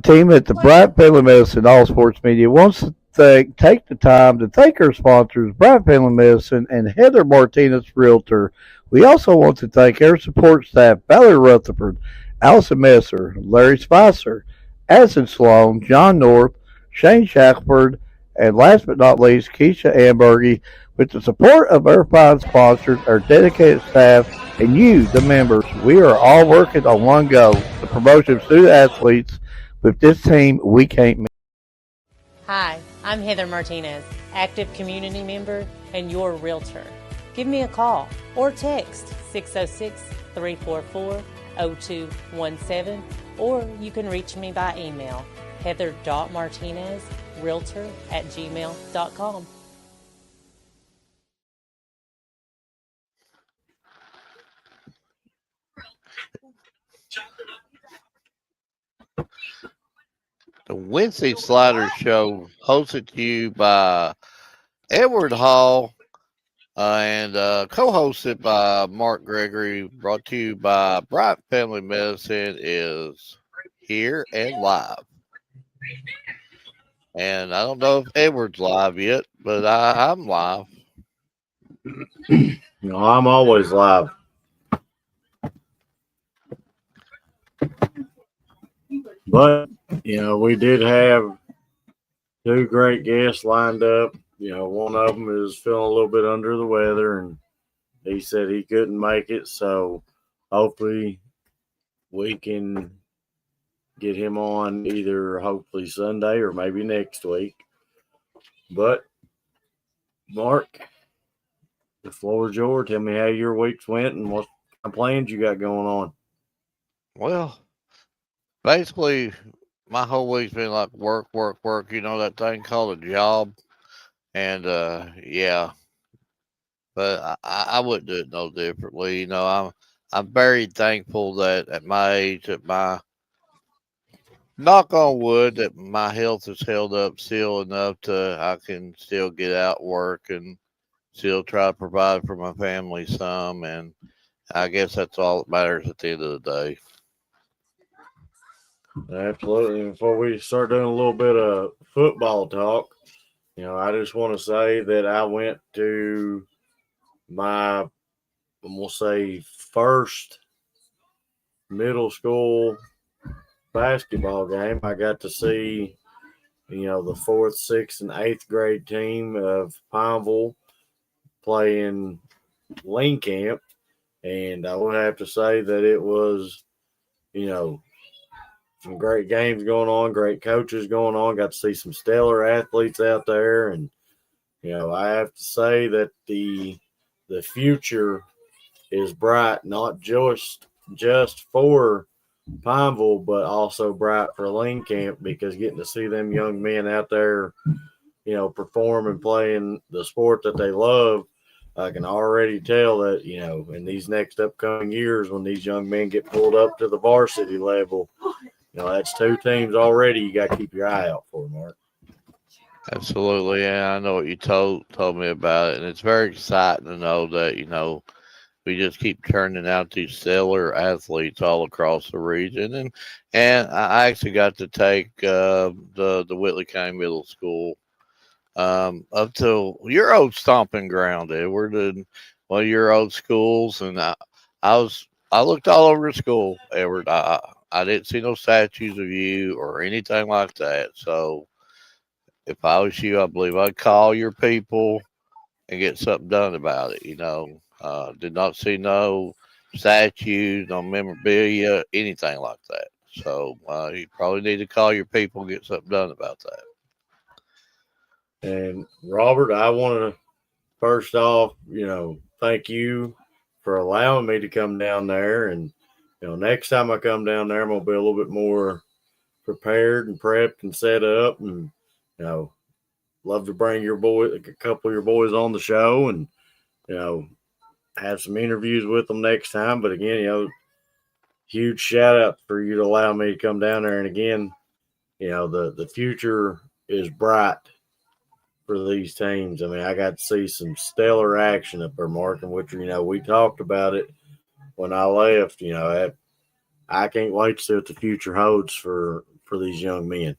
team at the Bryant Family Medicine All Sports Media wants to take the time to thank our sponsors, Bryant Family Medicine and Heather Martinez Realtor. We also want to thank our support staff, Valerie Rutherford, Allison Messer, Larry Spicer, Addison Sloan, John North, Shane Shackford, and last but not least, Keisha Ambergy. With the support of our fine sponsors, our dedicated staff, and you, the members, we are all working on one goal, the promotion of student athletes. With this team, we can't miss. Hi, I'm Heather Martinez, active community member and your realtor. Give me a call or text 606-344-0217, or you can reach me by email, heather.martinezrealtor@gmail.com. The Wednesday Slider Show, hosted to you by Edward Hall and co-hosted by Mark Gregory, brought to you by Bryant Family Medicine, is here and live. And I don't know if Edward's live yet, but I'm live. No, I'm always live. But, we did have two great guests lined up. One of them is feeling a little bit under the weather, and he said he couldn't make it. So hopefully we can get him on either hopefully Sunday or maybe next week. But, Mark, the floor is yours. Tell me how your weeks went and what kind of plans you got going on. Well, basically, my whole week's been like work, work, work. You know that thing called a job, and yeah. But I wouldn't do it no differently. I'm very thankful that at my age, at my knock on wood, that my health is held up still enough to I can still get out work and still try to provide for my family some, and I guess that's all that matters at the end of the day. Absolutely. Before we start doing a little bit of football talk, I just want to say that I went to my, we'll say, first middle school basketball game. I got to see, the fourth, sixth, and eighth grade team of Pineville playing Lane Camp. And I would have to say that it was, some great games going on, great coaches going on. Got to see some stellar athletes out there, and I have to say that the future is bright, not just for Pineville, but also bright for Lane Camp, because getting to see them young men out there, perform and playing the sport that they love, I can already tell that, in these next upcoming years, when these young men get pulled up to the varsity level, that's two teams already you got to keep your eye out for, Mark. Absolutely, yeah. I know what you told me about it, and it's very exciting to know that we just keep turning out these stellar athletes all across the region, and I actually got to take the Whitley County Middle School up to your old stomping ground, Edward, and one of your old schools, and I looked all over the school, Edward. I didn't see no statues of you or anything like that. So if I was you, I believe I'd call your people and get something done about it. Did not see no statues, no memorabilia, anything like that. So you probably need to call your people and get something done about that. And Robert, I want to first off, thank you for allowing me to come down there. And, next time I come down there, I'm going to be a little bit more prepared and prepped and set up. And, love to bring a couple of your boys on the show and, have some interviews with them next time. But again, huge shout out for you to allow me to come down there. And again, the future is bright for these teams. I mean, I got to see some stellar action up there, Mark, in which, we talked about it when I left. I can't wait to see what the future holds for for these young men.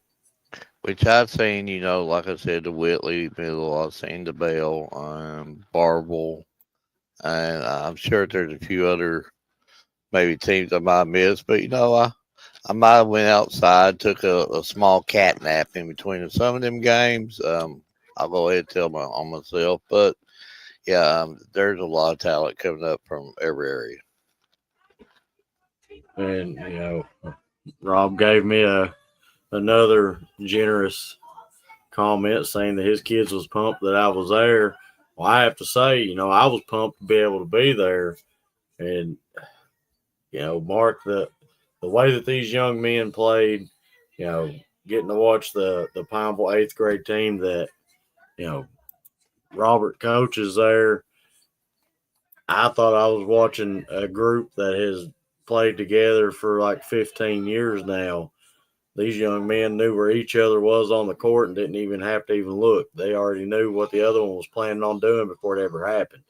Which I've seen, like I said, the Whitley Middle, I've seen the Bell, Barble, and I'm sure there's a few other maybe teams I might miss. But I might have went outside, took a small cat nap in between some of them games. I'll go ahead and tell on myself, but yeah, there's a lot of talent coming up from every area. And Rob gave me another generous comment saying that his kids was pumped that I was there. Well, I have to say, I was pumped to be able to be there, and Mark, the way that these young men played, getting to watch the Pineville 8th grade team that Robert coaches there. I thought I was watching a group that has played together for like 15 years now. These young men knew where each other was on the court and didn't even have to even look. They already knew what the other one was planning on doing before it ever happened.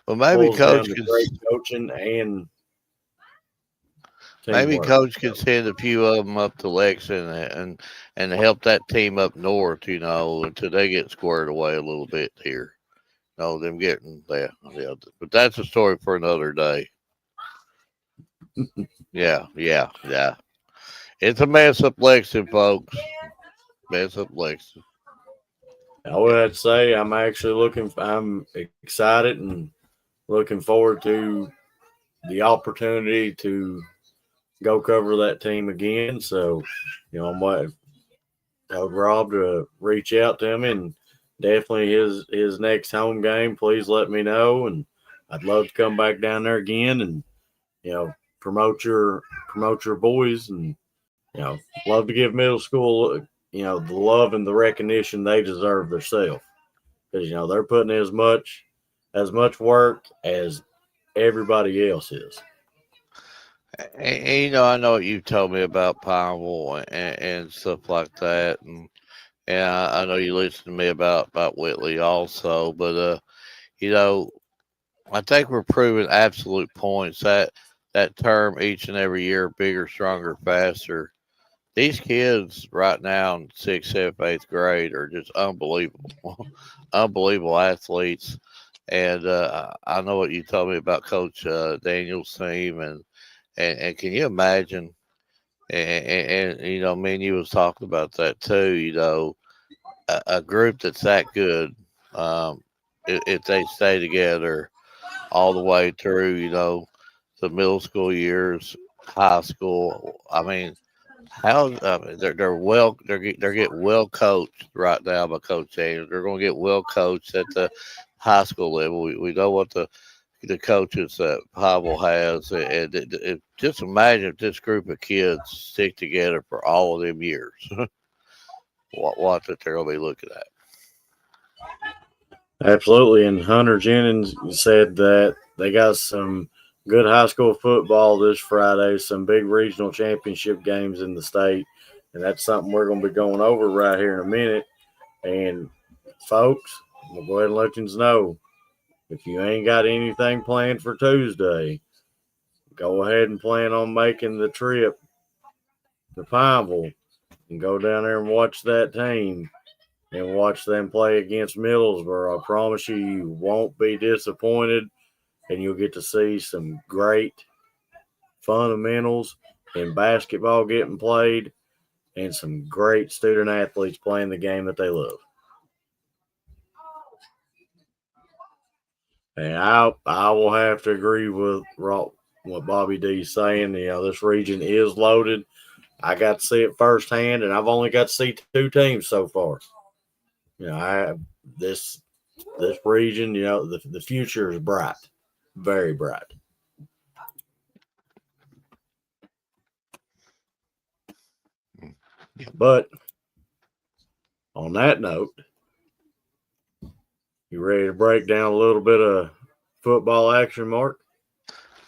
Maybe Coach could great coaching and maybe teamwork. Coach could send a few of them up to Lexington and help that team up north, until they get squared away a little bit here. Them getting there. Yeah, but that's a story for another day. Yeah. It's a mess up Lexington, folks. Mess up Lexington. I would have to say I'm excited and looking forward to the opportunity to go cover that team again. So, I might tell Rob to reach out to him, and definitely his next home game, please let me know. And I'd love to come back down there again and, promote your boys, and, love to give middle school, the love and the recognition they deserve themselves. Because, they're putting as much work as everybody else is. And, I know what you've told me about Pineville and stuff like that, and I know you listened to me about Whitley also, but I think we're proving absolute points that term each and every year, bigger, stronger, faster. These kids right now in 6th, 7th, 8th grade are just unbelievable, unbelievable athletes. And I know what you told me about Coach Daniel's team, and can you imagine? And me and you was talking about that too. A group that's that good, if they stay together all the way through, the middle school years, high school. I mean, they're getting well coached right now by Coach Daniels. They're going to get well coached at the high school level. We know what the coaches that Pineville has, and just imagine if this group of kids stick together for all of them years. what that they're going to be looking at. Absolutely. And Hunter Jennings said that they got some good high school football this Friday, some big regional championship games in the state. And that's something we're going to be going over right here in a minute. And folks, I'm going to go ahead and let you know, if you ain't got anything planned for Tuesday, go ahead and plan on making the trip to Pineville and go down there and watch that team and watch them play against Middlesboro. I promise you won't be disappointed, and you'll get to see some great fundamentals in basketball getting played and some great student athletes playing the game that they love. And I will have to agree with what Bobby D's saying. This region is loaded. I got to see it firsthand, and I've only got to see 2 teams so far. This region, the future is bright, very bright. But on that note, you ready to break down a little bit of football action, Mark?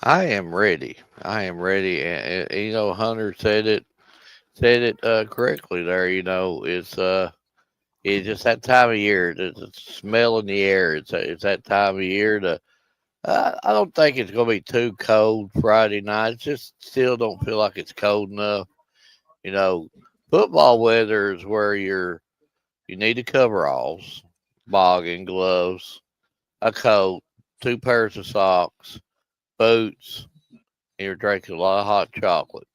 I am ready. And Hunter said it correctly there. It's just that time of year. The smell in the air. It's that time of year to. I don't think it's going to be too cold Friday night. It just still don't feel like it's cold enough. You know, football weather is where you need the coveralls, bogging gloves, a coat, two pairs of socks, boots, and you're drinking a lot of hot chocolate.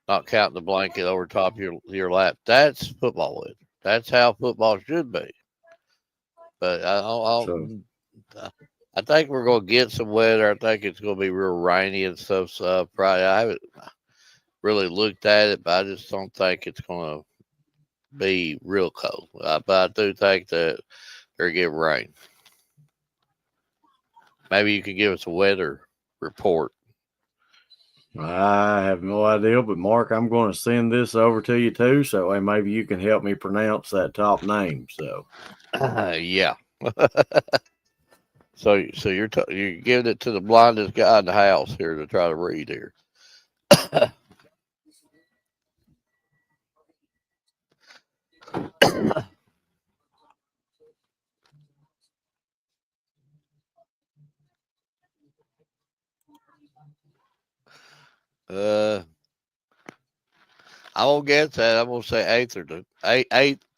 Not counting the blanket over top of your lap. That's football weather. That's how football should be. But So I think we're going to get some weather. I think it's going to be real rainy and stuff. So Friday, I haven't really looked at it, but I just don't think it's going to be real cold. But I do think that they're getting rain. Maybe you can give us a weather report. I have no idea, but Mark, I'm going to send this over to you too, so way maybe you can help me pronounce that top name. So Yeah. So you're giving it to the blindest guy in the house here to try to read here. uh, I'm gonna guess that. I'm gonna say eighth or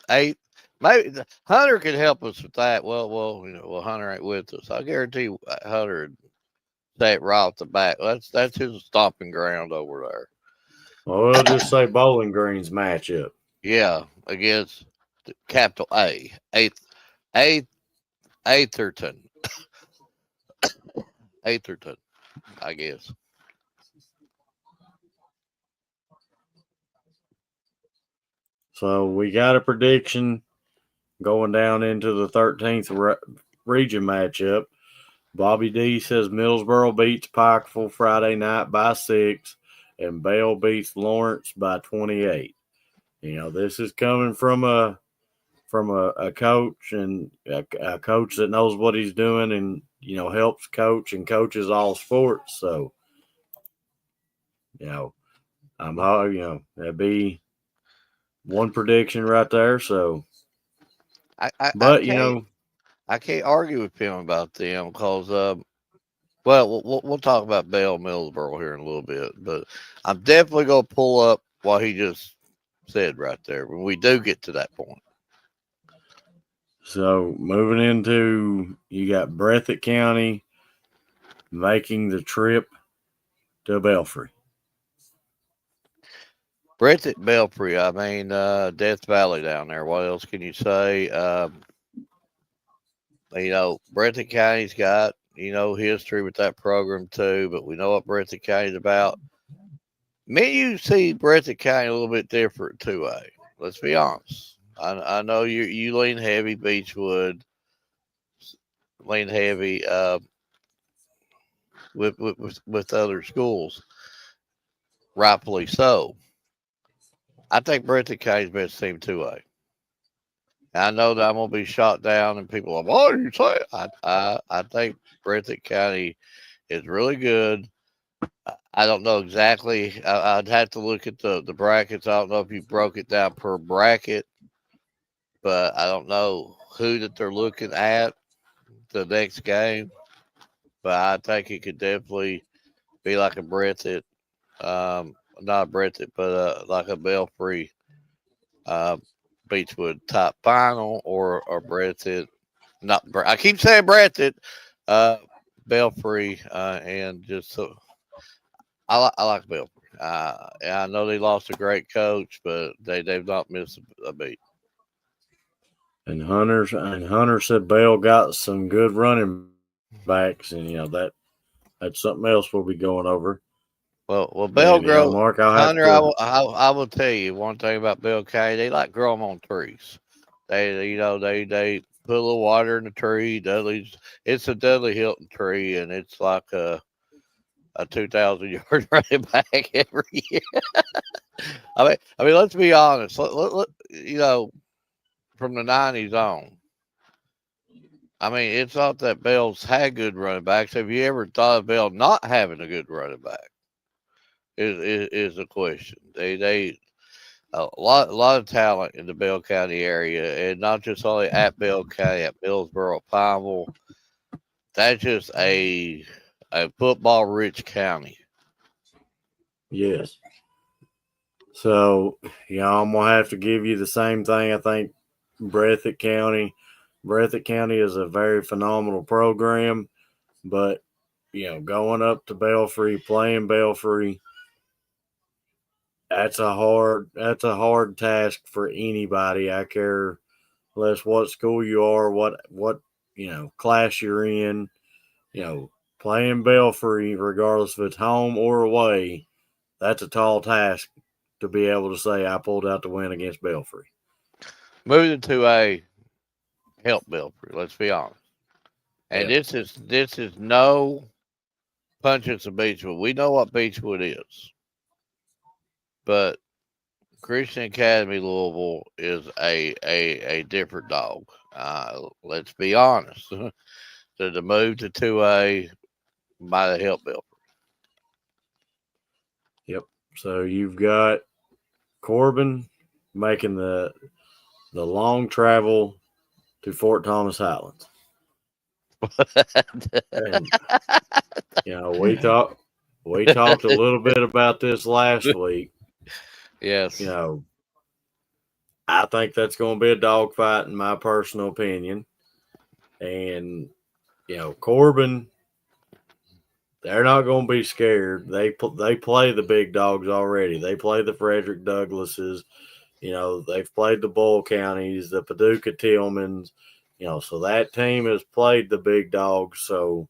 eighth. Maybe Hunter can help us with that. Well, Hunter ain't with us. I guarantee Hunter would say it right off the bat. That's his stomping ground over there. well, we'll just say Bowling Green's matchup. Yeah, against capital A, eighth, Atherton, Atherton, I guess. So we got a prediction going down into the 13th region matchup. Bobby D says Millsboro beats Pikeville Friday night by 6, and Bell beats Lawrence by 28. You know, this is coming from a coach and a coach that knows what he's doing and helps coach and coaches all sports. So that'd be one prediction right there. So, I but I can't argue with him about them because we'll talk about Bell Millsboro here in a little bit, but I'm definitely gonna pull up what he just said right there when we do get to that point. So moving into, you got Breathitt County making the trip to Belfry. Breathitt Belfry, I mean Death Valley down there. What else can you say? Breathitt County's got history with that program too, but we know what Breathitt County's about. Me, you see Breathitt County a little bit different too. Let's be honest. I know you lean heavy Beechwood, lean heavy with other schools, rightfully so. I think Breathitt County's best team 2A. I know that I'm gonna be shot down, and people are, what are you saying? I think Breathitt County is really good. I don't know exactly. I'd have to look at the brackets. I don't know if you broke it down per bracket, but I don't know who that they're looking at the next game. But I think it could definitely be like a Breathitt, not a Breathitt, but like a Belfry, uh, Beechwood top final, or Breathitt. Not I keep saying Breathitt, Belfry, and just so I like Belfry. I know they lost a great coach, but they've not missed a beat. And Hunter said Bell got some good running backs, and that's something else we'll be going over. Well, Bell And grow Mark, I'll have Hunter. to. I will tell you one thing about Bell County. They like grow them on trees. They put a little water in the tree. It's a Dudley Hilton tree, and it's like a 2,000 yard running back every year. I mean, let's be honest. From the '90s on. I mean, it's not that Bell's had good running backs. Have you ever thought of Bell not having a good running back? Is the question. They a lot of talent in the Bell County area, and not just only at Bell County, at Millsboro, Pineville. That's just a football rich county. Yes. So, I'm going to have to give you the same thing. I think Breathitt County. Breathitt County is a very phenomenal program, but, going up to Belfry, playing Belfry, that's a hard task for anybody. I care less what school you are, what class you're in. Playing Belfry, regardless if it's home or away, that's a tall task to be able to say I pulled out the win against Belfry. Moving to a help Belfry. Let's be honest. And Yeah. this is no punches of Beechwood. We know what Beechwood is, but Christian Academy Louisville is a different dog. Let's be honest. So the move to 2A might have helped Belfry. Yep. So you've got Corbin making the long travel to Fort Thomas Highlands. And we talked a little bit about this last week. Yes. I think that's going to be a dogfight in my personal opinion. And Corbin, they're not going to be scared. They play the big dogs already. They play the Frederick Douglasses. They've played the Bull Counties, the Paducah Tillmans. So that team has played the big dogs. So,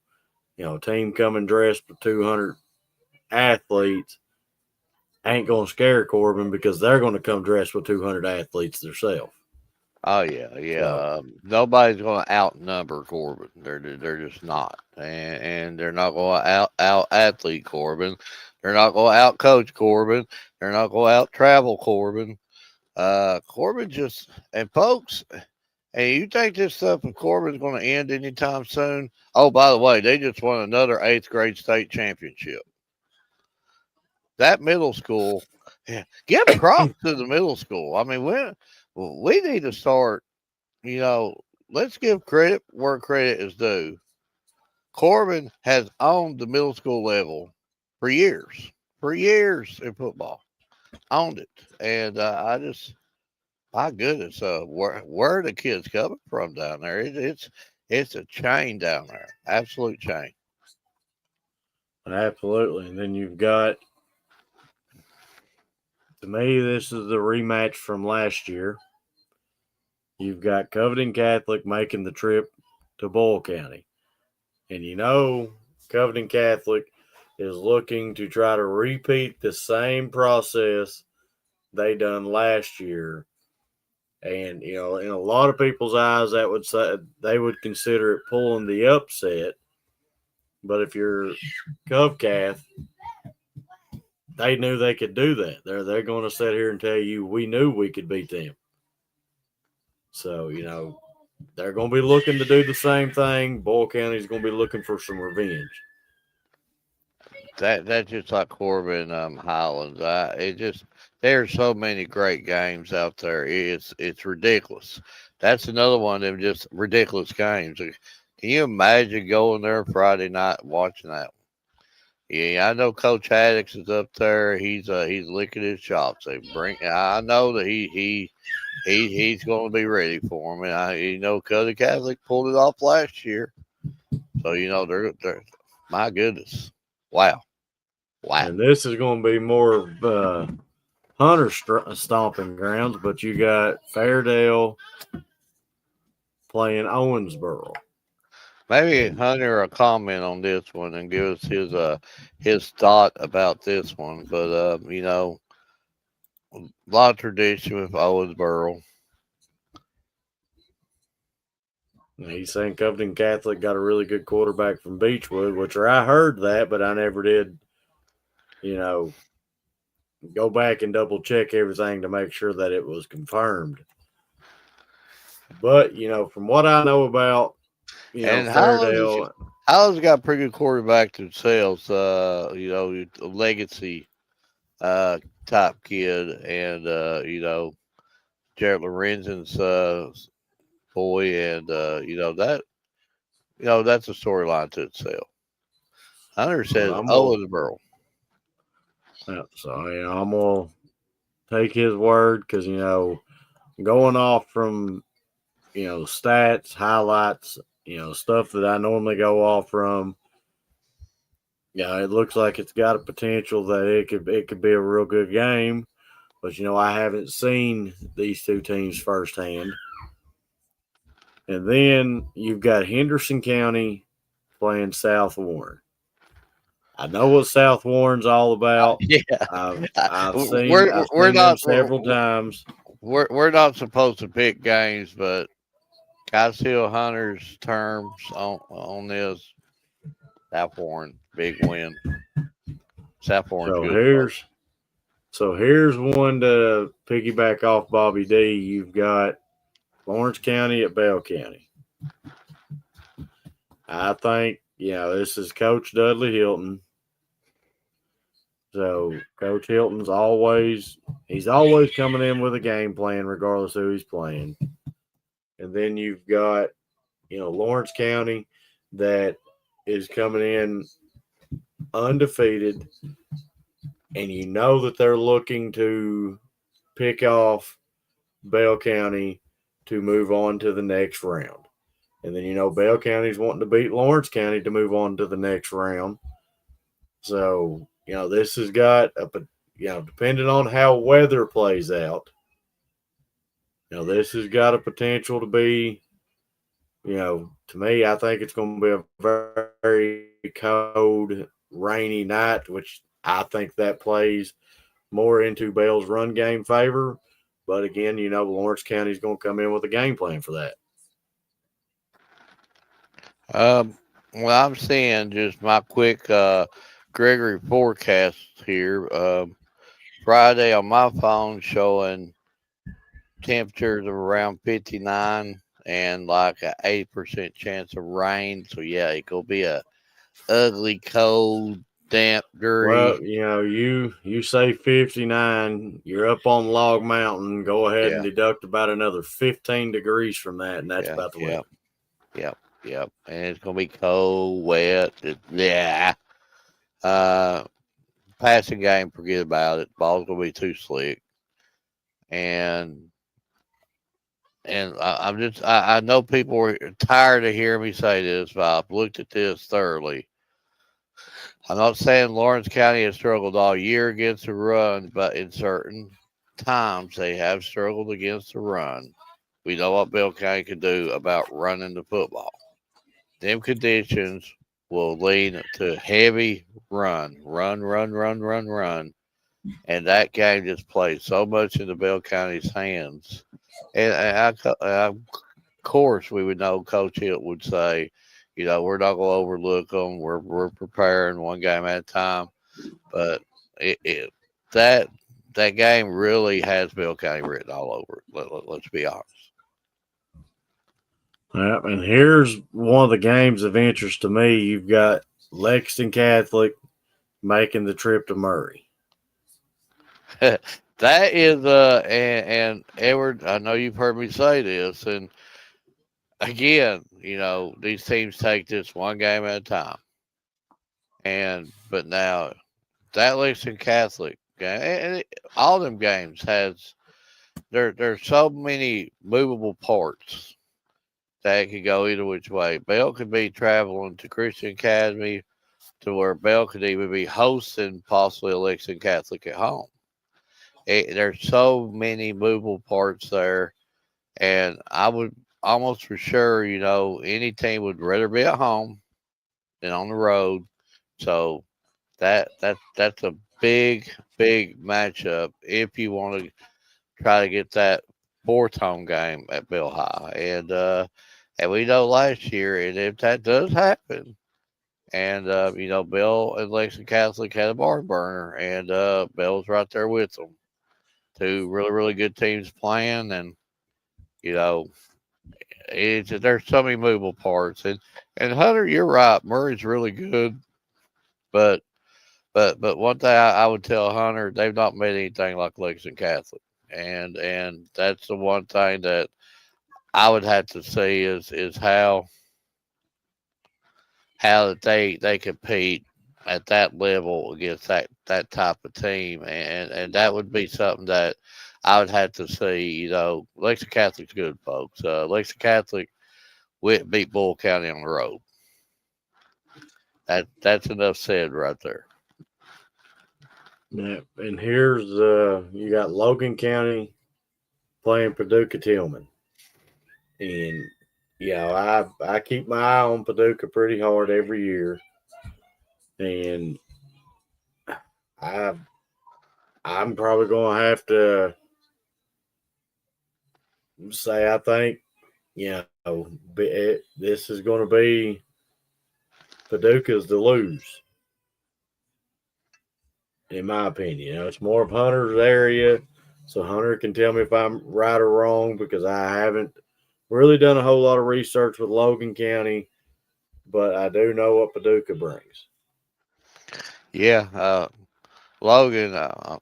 a team coming dressed with 200 athletes ain't going to scare Corbin because they're going to come dressed with 200 athletes themselves. Oh yeah. Nobody's going to outnumber Corbin. They're just not, and they're not going to out athlete Corbin. They're not going to out coach Corbin. They're not going to out travel Corbin. Corbin just and folks. And you think this stuff with Corbin's going to end anytime soon? Oh, by the way, they just won another 8th grade state championship. That middle school, yeah, give props to the middle school. I mean, we need to start, let's give credit where credit is due. Corbin has owned the middle school level for years in football. Owned it. And my goodness, where are the kids coming from down there? It's a chain down there, absolute chain. Absolutely. And then you've got, to me, this is the rematch from last year. You've got Covington Catholic making the trip to Bull County. And Covington Catholic is looking to try to repeat the same process they done last year. And, in a lot of people's eyes, that would say they would consider it pulling the upset. But if you're Covcath, they knew they could do that. They're going to sit here and tell you we knew we could beat them. So, they're going to be looking to do the same thing. Bull County's going to be looking for some revenge. That's just like Corbin Highlands. There's so many great games out there. It's ridiculous. That's another one of them just ridiculous games. Can you imagine going there Friday night watching that one? Yeah, I know Coach Haddix is up there. He's licking his chops. I know that he's going to be ready for him. And Covington Catholic pulled it off last year. So they're my goodness. Wow. And this is going to be more of Hunter stomping grounds, but you got Fairdale playing Owensboro. Maybe Hunter will comment on this one and give us his thought about this one. But a lot of tradition with Owensboro. He's saying Covington Catholic got a really good quarterback from Beechwood, which I heard that, but I never did, go back and double check everything to make sure that it was confirmed. But, from what I know about, Fairdale. Highlands got a pretty good quarterback themselves, legacy type kid, and Jared Lorenzen's boy, and that's a storyline to itself. Hunter says Owensboro. Yeah, so I'm gonna take his word because, going off from, stats, highlights, stuff that I normally go off from, it looks like it's got a potential that it could be a real good game. But, I haven't seen these two teams firsthand. And then you've got Henderson County playing South Warren. I know what South Warren's all about. Yeah, I've seen we're them not several times. we're not supposed to pick games, but Guys Hill Hunters terms on this. South Warren big win. South Warren's So good. here's one to piggyback off Bobby D. You've got Lawrence County at Bell County. I think, this is Coach Dudley Hilton. So Coach Hilton's always coming in with a game plan, regardless who he's playing. And then you've got, Lawrence County that is coming in undefeated, and that they're looking to pick off Bell County to move on to the next round. And then, Bell County's wanting to beat Lawrence County to move on to the next round. So, this has got depending on how weather plays out, this has got a potential to be, to me, I think it's going to be a very cold, rainy night, which I think that plays more into Bell's run game favor. But again, Lawrence County is going to come in with a game plan for that. Well, I'm seeing just my quick Gregory forecast here. Friday on my phone showing temperatures of around 59 and like an 8% chance of rain. So yeah, it could be a ugly, cold, damp, dirty. Well, you say 59, you're up on Log Mountain. Go ahead and deduct about another 15 degrees from that, and that's about the limit. Yep. And it's gonna be cold, wet. Passing game, forget about it. Ball's gonna be too slick. And I know people are tired of hearing me say this, but I've looked at this thoroughly. I'm not saying Lawrence County has struggled all year against the run, but in certain times they have struggled against the run. We know what Bell County can do about running the football. Them conditions will lead to heavy run. And that game just plays so much into Bell County's hands. And of course, we would know Coach Hill would say, we're not going to overlook them. We're preparing one game at a time. But that game really has Bell County written all over it. Let's be honest. Yeah, and here's one of the games of interest to me. You've got Lexington Catholic making the trip to Murray. That is, and Edward, I know you've heard me say this, and again, these teams take this one game at a time. But now that Lexington Catholic game, and all them games there's so many movable parts that could go either which way. Bell could be traveling to Christian Academy to where Bell could even be hosting possibly a Lexington Catholic at home. There's so many movable parts there, and I would almost for sure, any team would rather be at home than on the road. So that's a big matchup if you want to try to get that fourth home game at Bell High. And we know last year, and if that does happen, and Bell and Lexington Catholic had a barn burner, and Bell's right there with them. Two really, really good teams playing, and there's so many movable parts. And Hunter, you're right. Murray's really good, but one thing I would tell Hunter, they've not made anything like Lexington Catholic, and that's the one thing that I would have to see is how they compete at that level against that type of team, and that would be something that I would have to see. Lexington Catholic's good, folks. Lexington Catholic beat Bull County on the road. That's enough said right there. Yeah, and here's you got Logan County playing Paducah Tillman, and I keep my eye on Paducah pretty hard every year, and I'm probably going to have to say I think this is going to be Paducah's to lose, in my opinion. It's more of Hunter's area, so Hunter can tell me if I'm right or wrong because I haven't really done a whole lot of research with Logan County, but I do know what Paducah brings. Yeah, Logan. I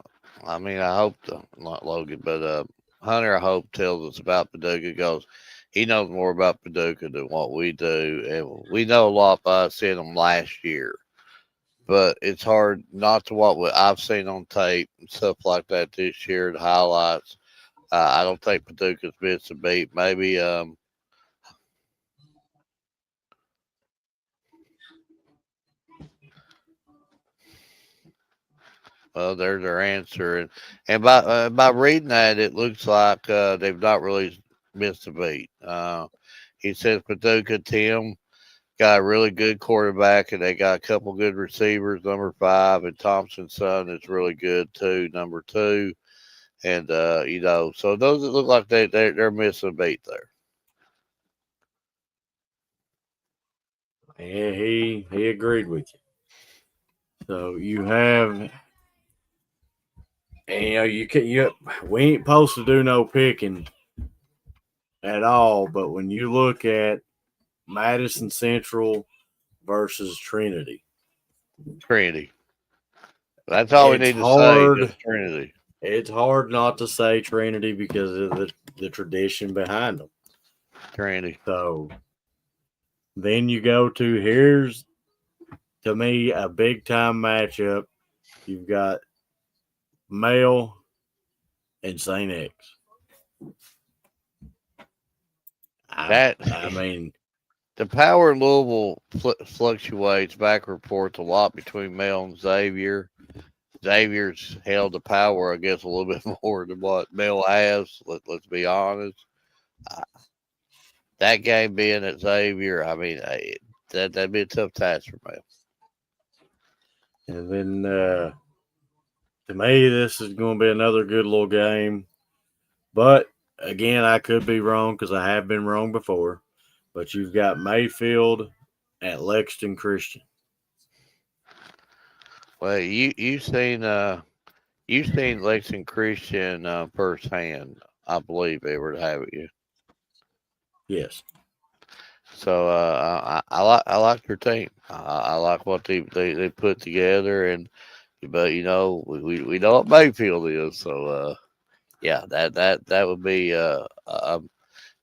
hope not Logan, but Hunter. I hope tells us about Paducah because he knows more about Paducah than what we do, and we know a lot by seeing them last year. But it's hard not to I've seen on tape and stuff like that this year, the highlights. I don't think Paducah's missed a beat. Maybe well, there's their answer, and by reading that, it looks like they've not really missed a beat. He says Paducah Tim got a really good quarterback, and they got a couple good receivers. Number 5 and Thompson's son is really good too. Number 2, and so those that look like they're missing a beat there. And he agreed with you. So you have, and we ain't supposed to do no picking at all. But when you look at Madison Central versus Trinity, That's all we need to say. Just Trinity. It's hard not to say Trinity because of the tradition behind them. Trinity. So then you go to here's, to me, a big time matchup. You've got Male and St. X. I mean, the power in Louisville fluctuates back reports a lot between Male and Xavier. Xavier's held the power, I guess, a little bit more than what Male has. Let's be honest. That game being at Xavier, I mean, that'd be a tough task for Male. And then, to me, this is going to be another good little game. But, again, I could be wrong because I have been wrong before. But you've got Mayfield at Lexington Christian. Well, you've seen Lexington Christian firsthand, I believe, Edward, haven't you? Yes. So I like your team. I like what they put together, but we know what Mayfield is. So that would be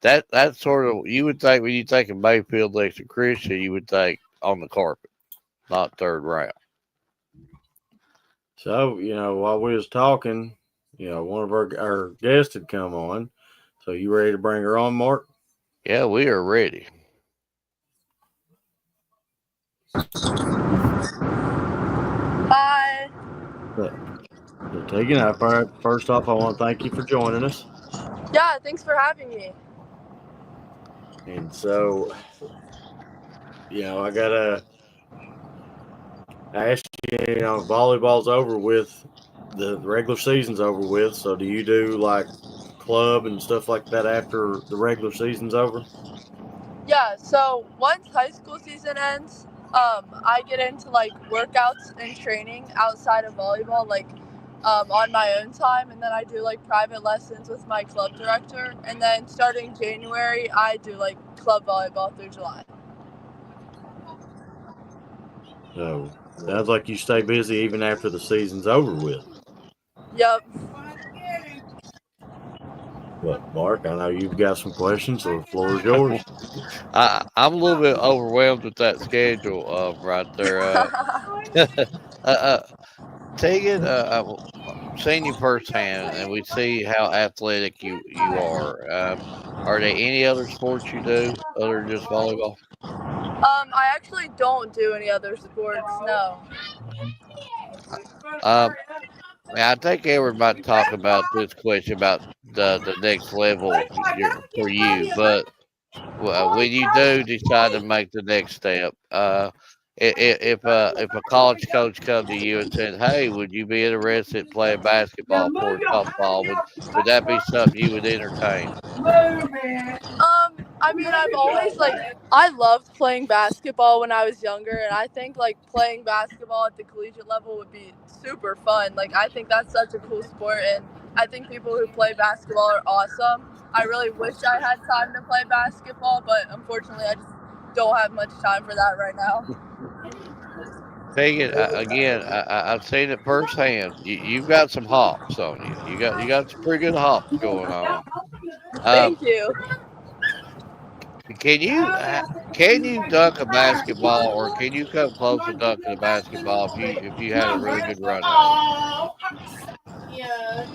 that sort of, you would think when you think of Mayfield, Lexington Christian, you would think on the carpet, not third round. So, while we was talking, one of our guests had come on. So you ready to bring her on, Mark? Yeah, we are ready. Bye. So taking up, first off, I want to thank you for joining us. Yeah, thanks for having me. And so, I got to ask you, volleyball's over with, the regular season's over with. So do you do like club and stuff like that after the regular season's over? Yeah, so once high school season ends, I get into like workouts and training outside of volleyball, like on my own time, and then I do like private lessons with my club director, and then starting January I do like club volleyball through July. So sounds like you stay busy even after the season's over with. Yep. But Mark, I know you've got some questions, so the floor is yours. I'm a little bit overwhelmed with that schedule right there. Uh, Tegan, seen you firsthand, and we see how athletic you are. Are there any other sports you do other than just volleyball? I actually don't do any other sports. No. Um, I think everybody talk about this question about the next level for you, but when you do decide to make the next step, if a college coach come to you and said, "Hey, would you be interested in playing basketball for softball?" Would that be something you would entertain? I mean, I've always I loved playing basketball when I was younger, and I think like playing basketball at the collegiate level would be super fun. Like, I think that's such a cool sport, and I think people who play basketball are awesome. I really wish I had time to play basketball, but unfortunately, I just don't have much time for that right now. Tegan, again, I've seen it firsthand. You've got some hops on you. You got some pretty good hops going on. Um, Thank you. Can you can you dunk a basketball, or can you come close to dunking a basketball if you had a really good run at it?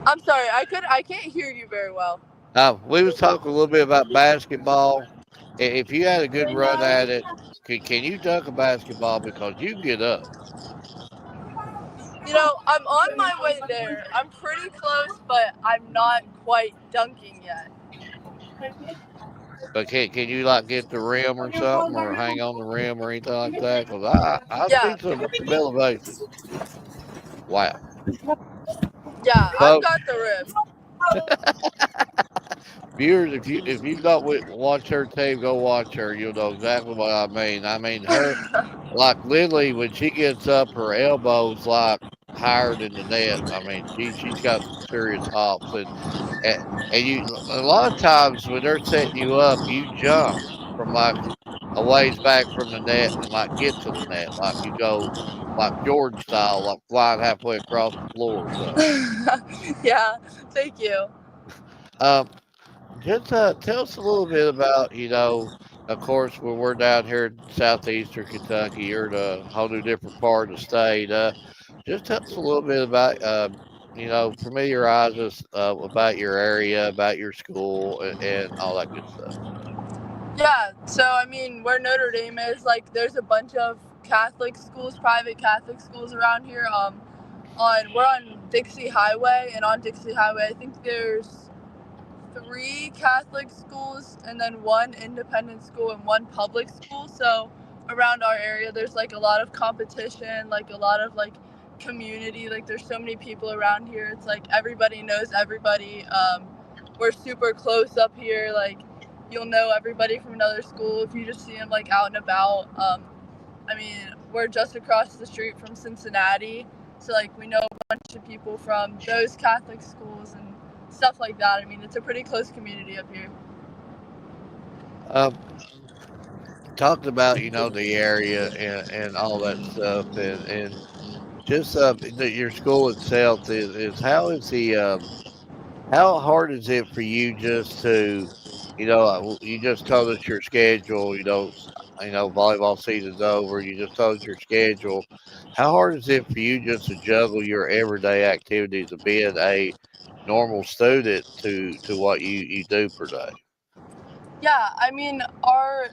I'm sorry, I can't hear you very well. We was talking a little bit about basketball. If you had a good run at it, can you dunk a basketball because you get up? You know, I'm on my way there. I'm pretty close, but I'm not quite dunking yet. But can you like get the rim or something, or hang on the rim or anything like that? Because I Yeah, see some elevation. Wow, yeah, I've folks. got the rib. Viewers, if you don't watch her tape, go watch her. You'll know exactly what I mean. I mean her, like Lily, when she gets up, her elbows like higher than the net. I mean, she's got some serious hops, and and you a lot of times when they're setting you up, you jump from like a ways back from the net and like get to the net, like you go like Jordan style, like flying halfway across the floor or something. Yeah, thank you. Um, Just tell us a little bit about, of course, when we're down here in southeastern Kentucky, you're in a whole new different part of the state. Just tell us a little bit about, familiarize us about your area, about your school, and all that good stuff. Yeah, so I mean, where Notre Dame is, like, there's a bunch of Catholic schools, private Catholic schools around here. We're on Dixie Highway, and on Dixie Highway, I think there's three Catholic schools and then one independent school and one public school. So around our area, there's like a lot of competition, like a lot of like community. Like, there's so many people around here. It's like everybody knows everybody. We're super close up here. Like, you'll know everybody from another school if you just see them like out and about. I mean, we're just across the street from Cincinnati, so like we know a bunch of people from those Catholic schools and stuff like that. I mean, it's a pretty close community up here. Um, Talked about, the area and all that stuff, and just your school itself is how is the how hard is it for you just to, you just told us your schedule, volleyball season's over, you just told us your schedule. How hard is it for you just to juggle your everyday activities of being a normal student to what you do per day? Yeah, I mean, our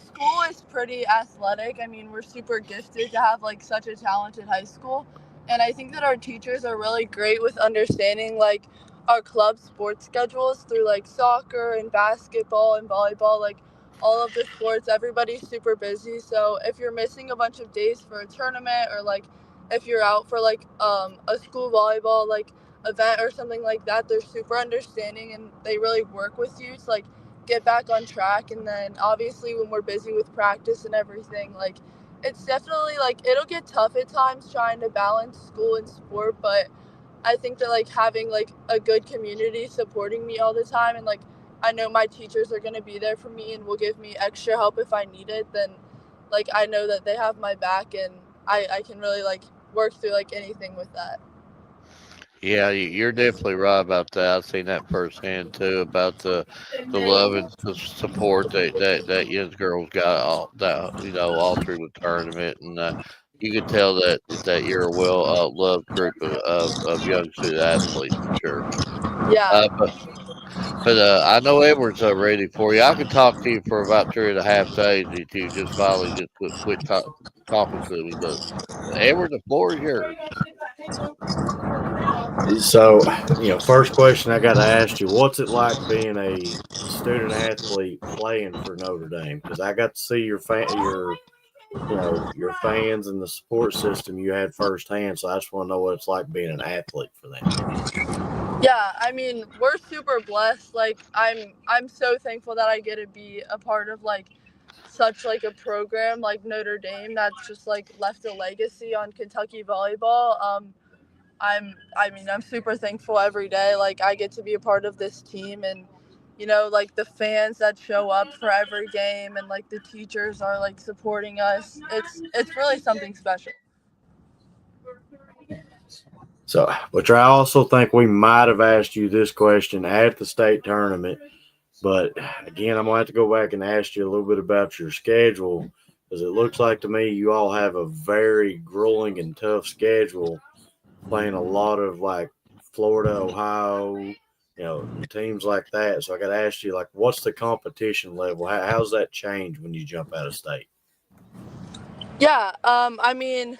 school is pretty athletic. I mean, we're super gifted to have like such a talented high school. And I think that our teachers are really great with understanding like our club sports schedules through like soccer and basketball and volleyball, like all of the sports. Everybody's super busy. So if you're missing a bunch of days for a tournament, or like if you're out for like a school volleyball like event or something like that, they're super understanding and they really work with you to like get back on track. And then obviously when we're busy with practice and everything, like it's definitely like it'll get tough at times trying to balance school and sport, but I think that like having like a good community supporting me all the time, and like I know my teachers are going to be there for me and will give me extra help if I need it, then like I know that they have my back, and I can really like work through like anything with that. Yeah, you're definitely right about that. I've seen that firsthand too about the love and the support that young girls got all that all through the tournament, and you could tell that you're a well loved group of young student athletes for sure. Yeah. Uh, but I know Edward's ready for you. I could talk to you for about 3.5 days if you just finally just quit talking to me. But Edward, the floor is yours. So, first question I got to ask you, what's it like being a student athlete playing for Notre Dame? Because I got to see your fans and the support system you had firsthand. So I just want to know what it's like being an athlete for them. Yeah, I mean, we're super blessed. Like I'm so thankful that I get to be a part of like such like a program like Notre Dame that's just like left a legacy on Kentucky volleyball. I'm super thankful every day. Like I get to be a part of this team, and like the fans that show up for every game, and like the teachers are like supporting us. It's really something special. So, which I also think we might have asked you this question at the state tournament. But again, I'm going to have to go back and ask you a little bit about your schedule because it looks like to me you all have a very grueling and tough schedule, playing a lot of like Florida, Ohio, teams like that. So I got to ask you, like, what's the competition level? How's that change when you jump out of state? Yeah, I mean,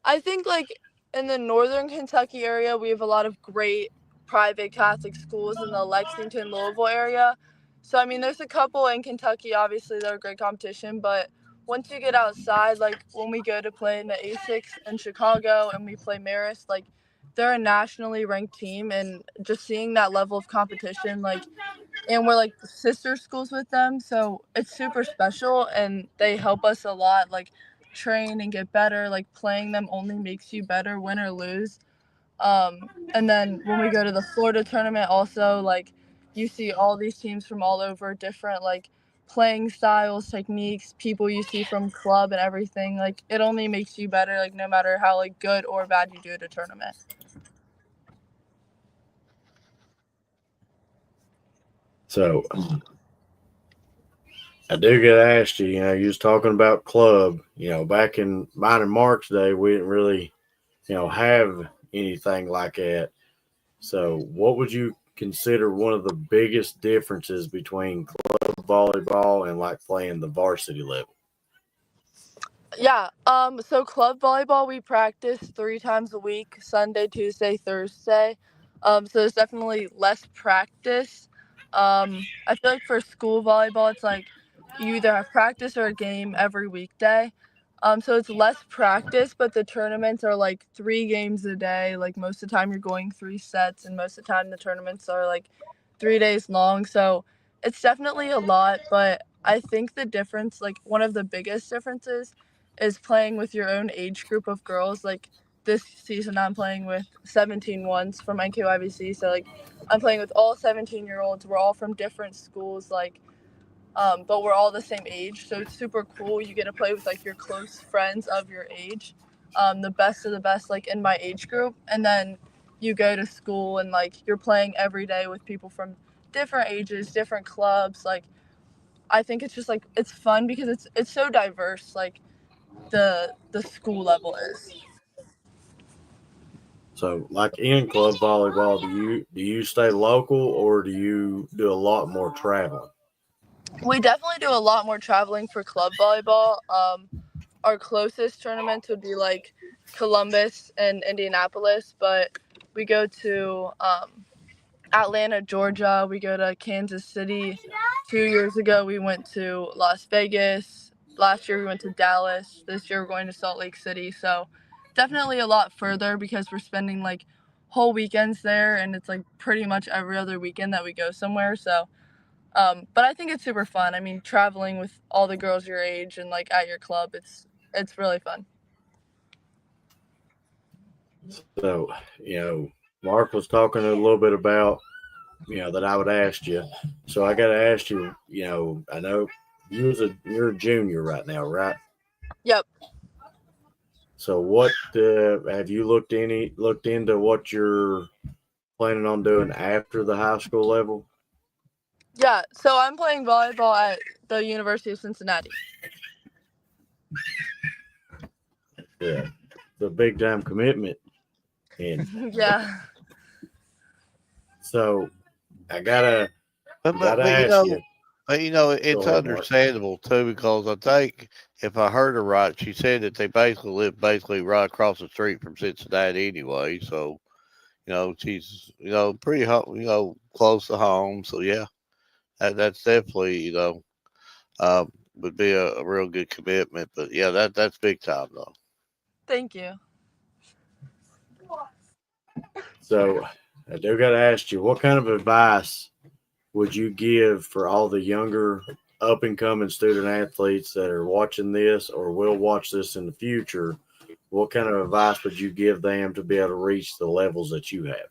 I think like in the northern Kentucky area, we have a lot of great private Catholic schools in the Lexington, Louisville area. So I mean, there's a couple in Kentucky, obviously, that are great competition. But once you get outside, like when we go to play in the A6 in Chicago and we play Marist, like they're a nationally ranked team, and just seeing that level of competition, like, and we're like sister schools with them, so it's super special, and they help us a lot, like train and get better. Like playing them only makes you better, win or lose. And then when we go to the Florida tournament, also like you see all these teams from all over, different like playing styles, techniques, people you see from club and everything. Like it only makes you better, like no matter how like good or bad you do at a tournament. So I do get asked you, you was talking about club, back in mine and Mark's day, we didn't really, have anything like that. So, what would you consider one of the biggest differences between club volleyball and like playing the varsity level? Yeah. So club volleyball, we practice 3 times a week: Sunday, Tuesday, Thursday. So there's definitely less practice. I feel like for school volleyball, it's like you either have practice or a game every weekday. So it's less practice, but the tournaments are like 3 games a day. Like most of the time, you're going 3 sets, and most of the time, the tournaments are like 3 days long. So it's definitely a lot, but I think the difference, like one of the biggest differences, is playing with your own age group of girls. Like this season, I'm playing with 17 ones from NKYBC. So like I'm playing with all 17-year-olds. We're all from different schools. Like but we're all the same age, so it's super cool. You get to play with like your close friends of your age, the best of the best, like in my age group. And then you go to school and like you're playing every day with people from different ages, different clubs. Like I think it's just like it's fun because it's so diverse. Like the school level is. So, like in club volleyball, do you stay local or do you do a lot more traveling? We definitely do a lot more traveling for club volleyball. Our closest tournaments would be like Columbus and Indianapolis, but we go to Atlanta, Georgia. We go to Kansas City. 2 years ago, we went to Las Vegas. Last year, we went to Dallas. This year, we're going to Salt Lake City. So, definitely a lot further because we're spending like whole weekends there, and it's like pretty much every other weekend that we go somewhere. So, but I think it's super fun. I mean, traveling with all the girls your age and like at your club, it's really fun. So, Mark was talking a little bit about, that I would ask you. So I got to ask you, I know you're a junior right now, right? Yep. So, what have you looked into what you're planning on doing after the high school level? Yeah, so I'm playing volleyball at the University of Cincinnati. Yeah, the big time commitment. And Yeah. so, I gotta But but gotta but ask you. Go it's ahead, Mark. understandable too because I think if I heard her right, she said that they basically live basically right across the street from Cincinnati anyway. So she's pretty close to home. So yeah, that's definitely would be a real good commitment. But yeah, that's big time though. Thank you. So, I do gotta ask you, what kind of advice would you give for all the younger up and coming student athletes that are watching this or will watch this in the future? What kind of advice would you give them to be able to reach the levels that you have?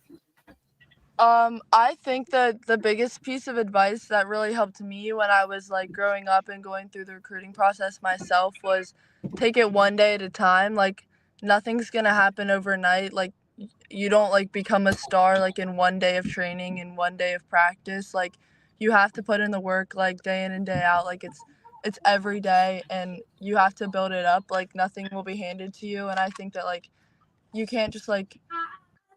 I think that the biggest piece of advice that really helped me when I was like growing up and going through the recruiting process myself was take it one day at a time. Like nothing's gonna happen overnight. Like you don't like become a star like in one day of training and one day of practice. Like you have to put in the work like day in and day out. Like it's every day and you have to build it up. Like nothing will be handed to you. And I think that like you can't just like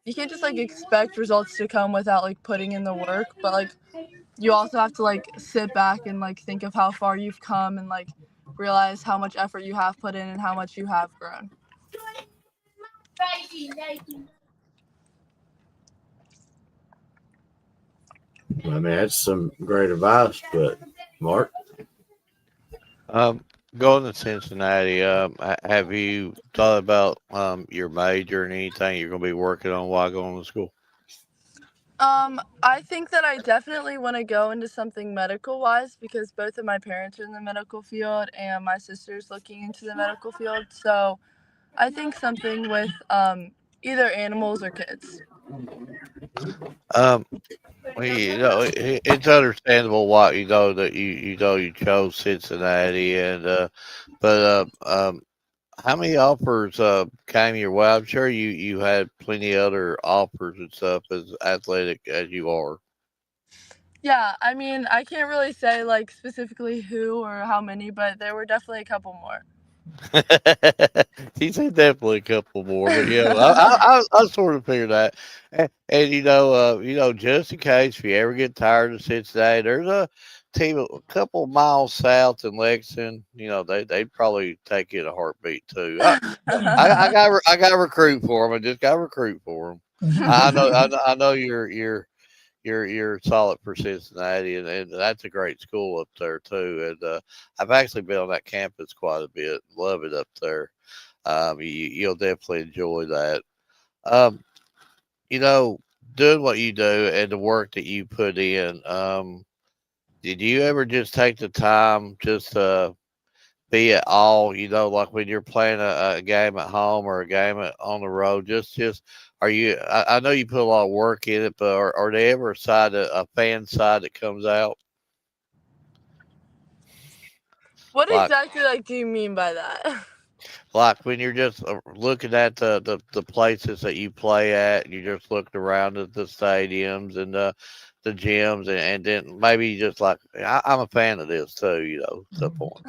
you can't just like expect results to come without like putting in the work, but like you also have to like sit back and like think of how far you've come and like realize how much effort you have put in and how much you have grown. I mean, that's some great advice, but Mark, Um, Going to Cincinnati. Have you thought about your major and anything you're going to be working on while going to school? I think that I definitely want to go into something medical wise because both of my parents are in the medical field and my sister's looking into the medical field. So I think something with either animals or kids. Um, well, it's understandable why that you chose Cincinnati, and but how many offers came your way? I'm sure you had plenty other offers and stuff as athletic as you are. Yeah, I mean, I can't really say like specifically who or how many, but there were definitely a couple more. He said definitely a couple more, but yeah, I sort of figured that. And just in case if you ever get tired of Cincinnati, there's a team a couple miles south in Lexington. They'd probably take you in a heartbeat too. I got to recruit for them. I just got to recruit for them. I know you're solid for Cincinnati, and that's a great school up there too. And I've actually been on that campus quite a bit. Love it up there. You'll definitely enjoy that. Um, you know, Doing what you do and the work that you put in. Did you ever just take the time just to be at all? Like when you're playing a game at home or a game on the road. Just are you? I know you put a lot of work in it, but are they ever a fan side that comes out What like? exactly like do you mean by that? Like when you're just looking at the places that you play at, and you're just looking around at the stadiums and the gyms, and then maybe you just like I'm a fan of this too, at some point.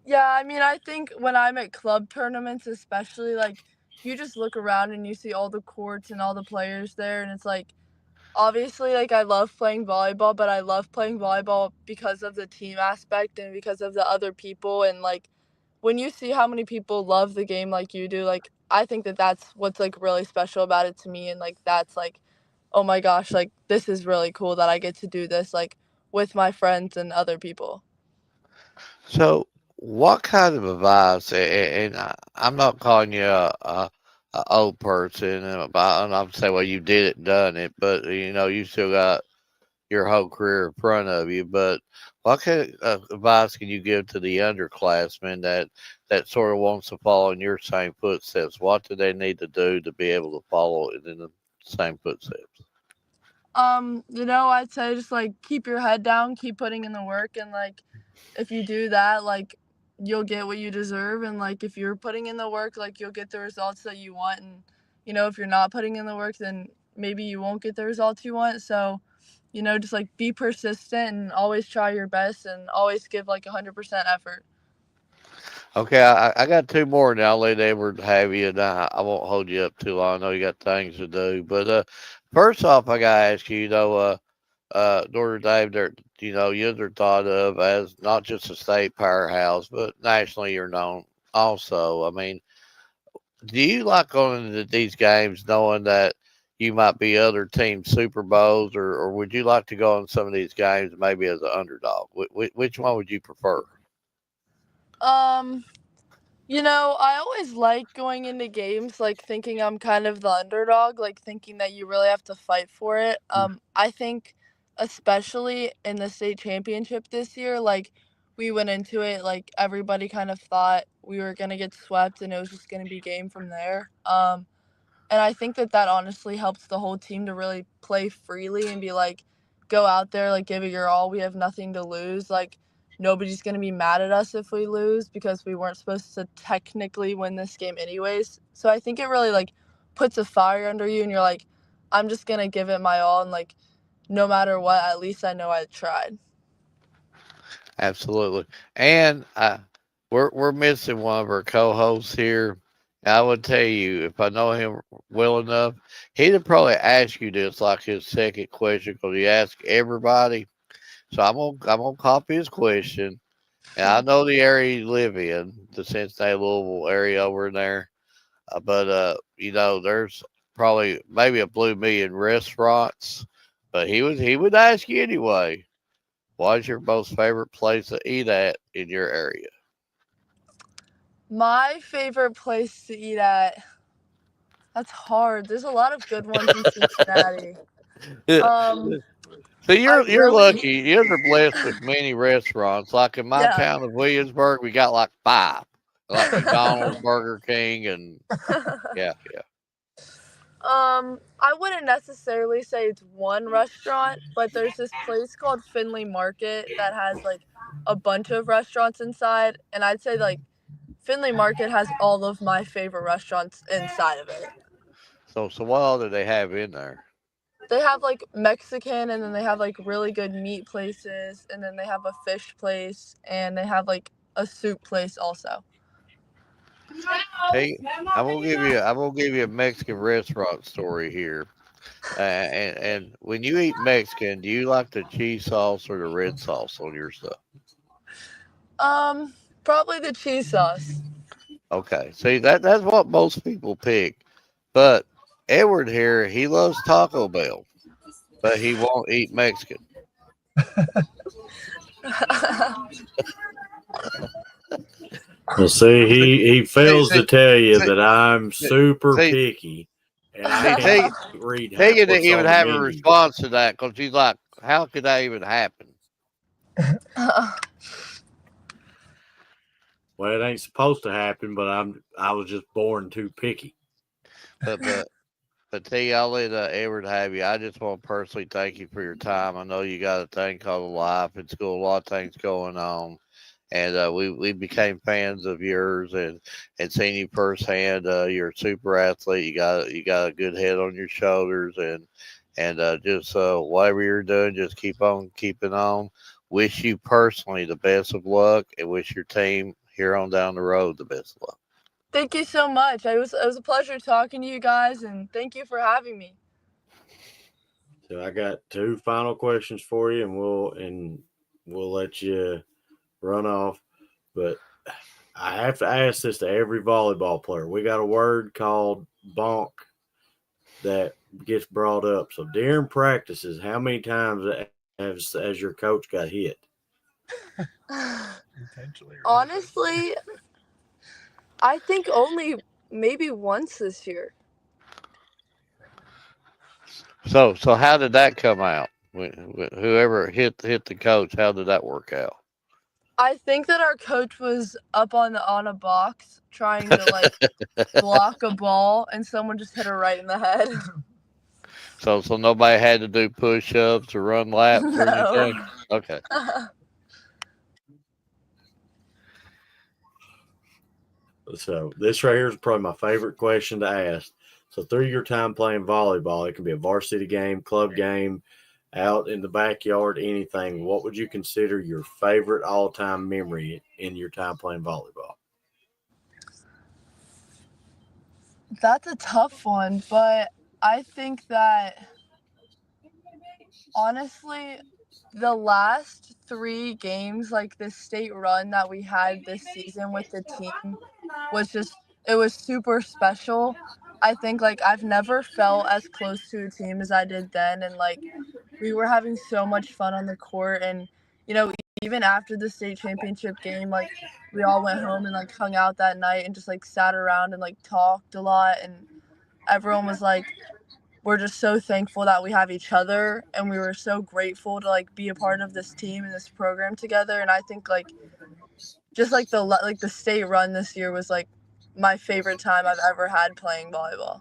Yeah, I mean, I think when I'm at club tournaments, especially, like, you just look around and you see all the courts and all the players there, and it's like, obviously, like, I love playing volleyball, but I love playing volleyball because of the team aspect and because of the other people. And, like, when you see how many people love the game like you do, like, I think that that's what's, like, really special about it to me. And, like, that's, like, oh my gosh, like, this is really cool that I get to do this, like, with my friends and other people. So, what kind of advice? And I'm not calling you a old person, and I'm saying, well, you did it, and done it, but you still got your whole career in front of you. But what kind of advice can you give to the underclassmen that sort of wants to follow in your same footsteps? What do they need to do to be able to follow in the same footsteps? I'd say just like keep your head down, keep putting in the work, and like if you do that, like you'll get what you deserve, and like if you're putting in the work, like you'll get the results that you want, and if you're not putting in the work, then maybe you won't get the results you want. So just like be persistent and always try your best and always give like 100% effort. Okay, I got two more, and I'll let Edward have you, and I won't hold you up too long. I know you got things to do, but first off, I gotta ask you, Notre Dame, you're thought of as not just a state powerhouse, but nationally you're known also. I mean, do you like going into these games knowing that you might be other teams' Super Bowls, or would you like to go on some of these games maybe as an underdog? Which one would you prefer? Um, I always like going into games like thinking I'm kind of the underdog, like thinking that you really have to fight for it. I think especially in the state championship this year, like we went into it like everybody kind of thought we were gonna get swept and it was just gonna be game from there. And I think that honestly helps the whole team to really play freely and be like, go out there, like give it your all. We have nothing to lose. Like nobody's gonna be mad at us if we lose because we weren't supposed to technically win this game anyways. So I think it really like puts a fire under you and you're like, I'm just gonna give it my all and like no matter what, at least I know I tried. Absolutely. And we're missing one of our co-hosts here. I would tell you, if I know him well enough, he'd have probably asked you this like his second question because he asked everybody. So I'm gonna copy his question. And I know the area you live in, the Cincinnati Louisville area over in there. But there's probably maybe a blue million restaurants. But he would ask you anyway. What's your most favorite place to eat at in your area? My favorite place to eat at, that's hard. There's a lot of good ones in Cincinnati. Um, So I you're really, lucky. You're blessed with many restaurants. Like in my yeah. town of Williamsburg, we got like five, like McDonald's, Burger King, and yeah, yeah. I wouldn't necessarily say it's one restaurant, but there's this place called Finley Market that has like a bunch of restaurants inside, and I'd say like Finley Market has all of my favorite restaurants inside of it. So what all do they have in there? They have like Mexican, and then they have like really good meat places, and then they have a fish place, and they have like a soup place also. Hey, I'm gonna give you a Mexican restaurant story here. And when you eat Mexican, do you like the cheese sauce or the red sauce on your stuff? Um, Probably the cheese sauce. Okay, see that's what most people pick. But Edward here, he loves Taco Bell, but he won't eat Mexican. Well, see, he See, fails to see, tell you see, that I'm super see, picky, and I see can't Tig, read Tig didn't what's even on the have a menu. response to that because she's like, "How could that even happen?" Well, it ain't supposed to happen, but I was just born too picky. But but but T, I'll let Edward have you. I just want to personally thank you for your time. I know you got a thing called life in school, a lot of things going on, and we became fans of yours and seeing you firsthand. You're a super athlete. You got a good head on your shoulders, and just whatever you're doing, just keep on keeping on. Wish you personally the best of luck, and wish your team here on down the road the best of luck. Thank you so much. It was a pleasure talking to you guys, and thank you for having me. So I got two final questions for you, and we'll let you run off. But I have to ask this to every volleyball player. We got a word called bonk that gets brought up. So during practices, how many times has your coach got hit? Intentionally, right? Honestly, I think only maybe once this year. So how did that come out? Whoever hit the coach, how did that work out? I think that our coach was up on a box trying to like block a ball, and someone just hit her right in the head. So nobody had to do push ups or run laps or No. anything. Okay. So this right here is probably my favorite question to ask. So through your time playing volleyball, it can be a varsity game, club game, out in the backyard, anything. What would you consider your favorite all-time memory in your time playing volleyball? That's a tough one, but I think that honestly, the last 3 games, like the state run that we had this season with the team, was just, it was super special. I think like I've never felt as close to a team as I did then, and like we were having so much fun on the court, and you know, even after the state championship game, like we all went home and like hung out that night and just like sat around and like talked a lot, and everyone was like, we're just so thankful that we have each other, and we were so grateful to like be a part of this team and this program together. And I think like just like the state run this year was like my favorite time I've ever had playing volleyball.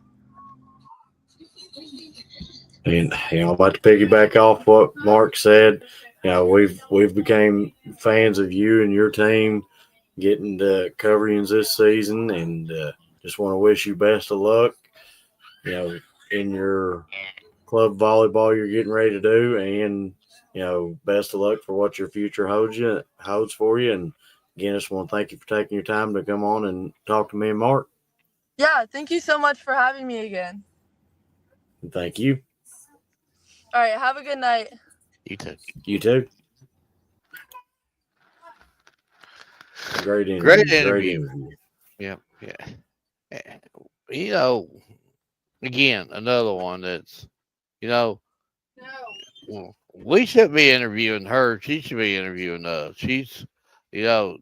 And I'm about to piggyback off what Mark said. We've became fans of you and your team getting the coverings this season, and just want to wish you best of luck. In your club volleyball you're getting ready to do, and best of luck for what your future holds for you. And again, I just want to thank you for taking your time to come on and talk to me and Mark. Yeah, thank you so much for having me again. And thank you. All right, have a good night. You too. You too. Great interview. Great interview. Yeah. You know, again, another one that's, you know, we should be interviewing her. She should be interviewing us. She's, you know,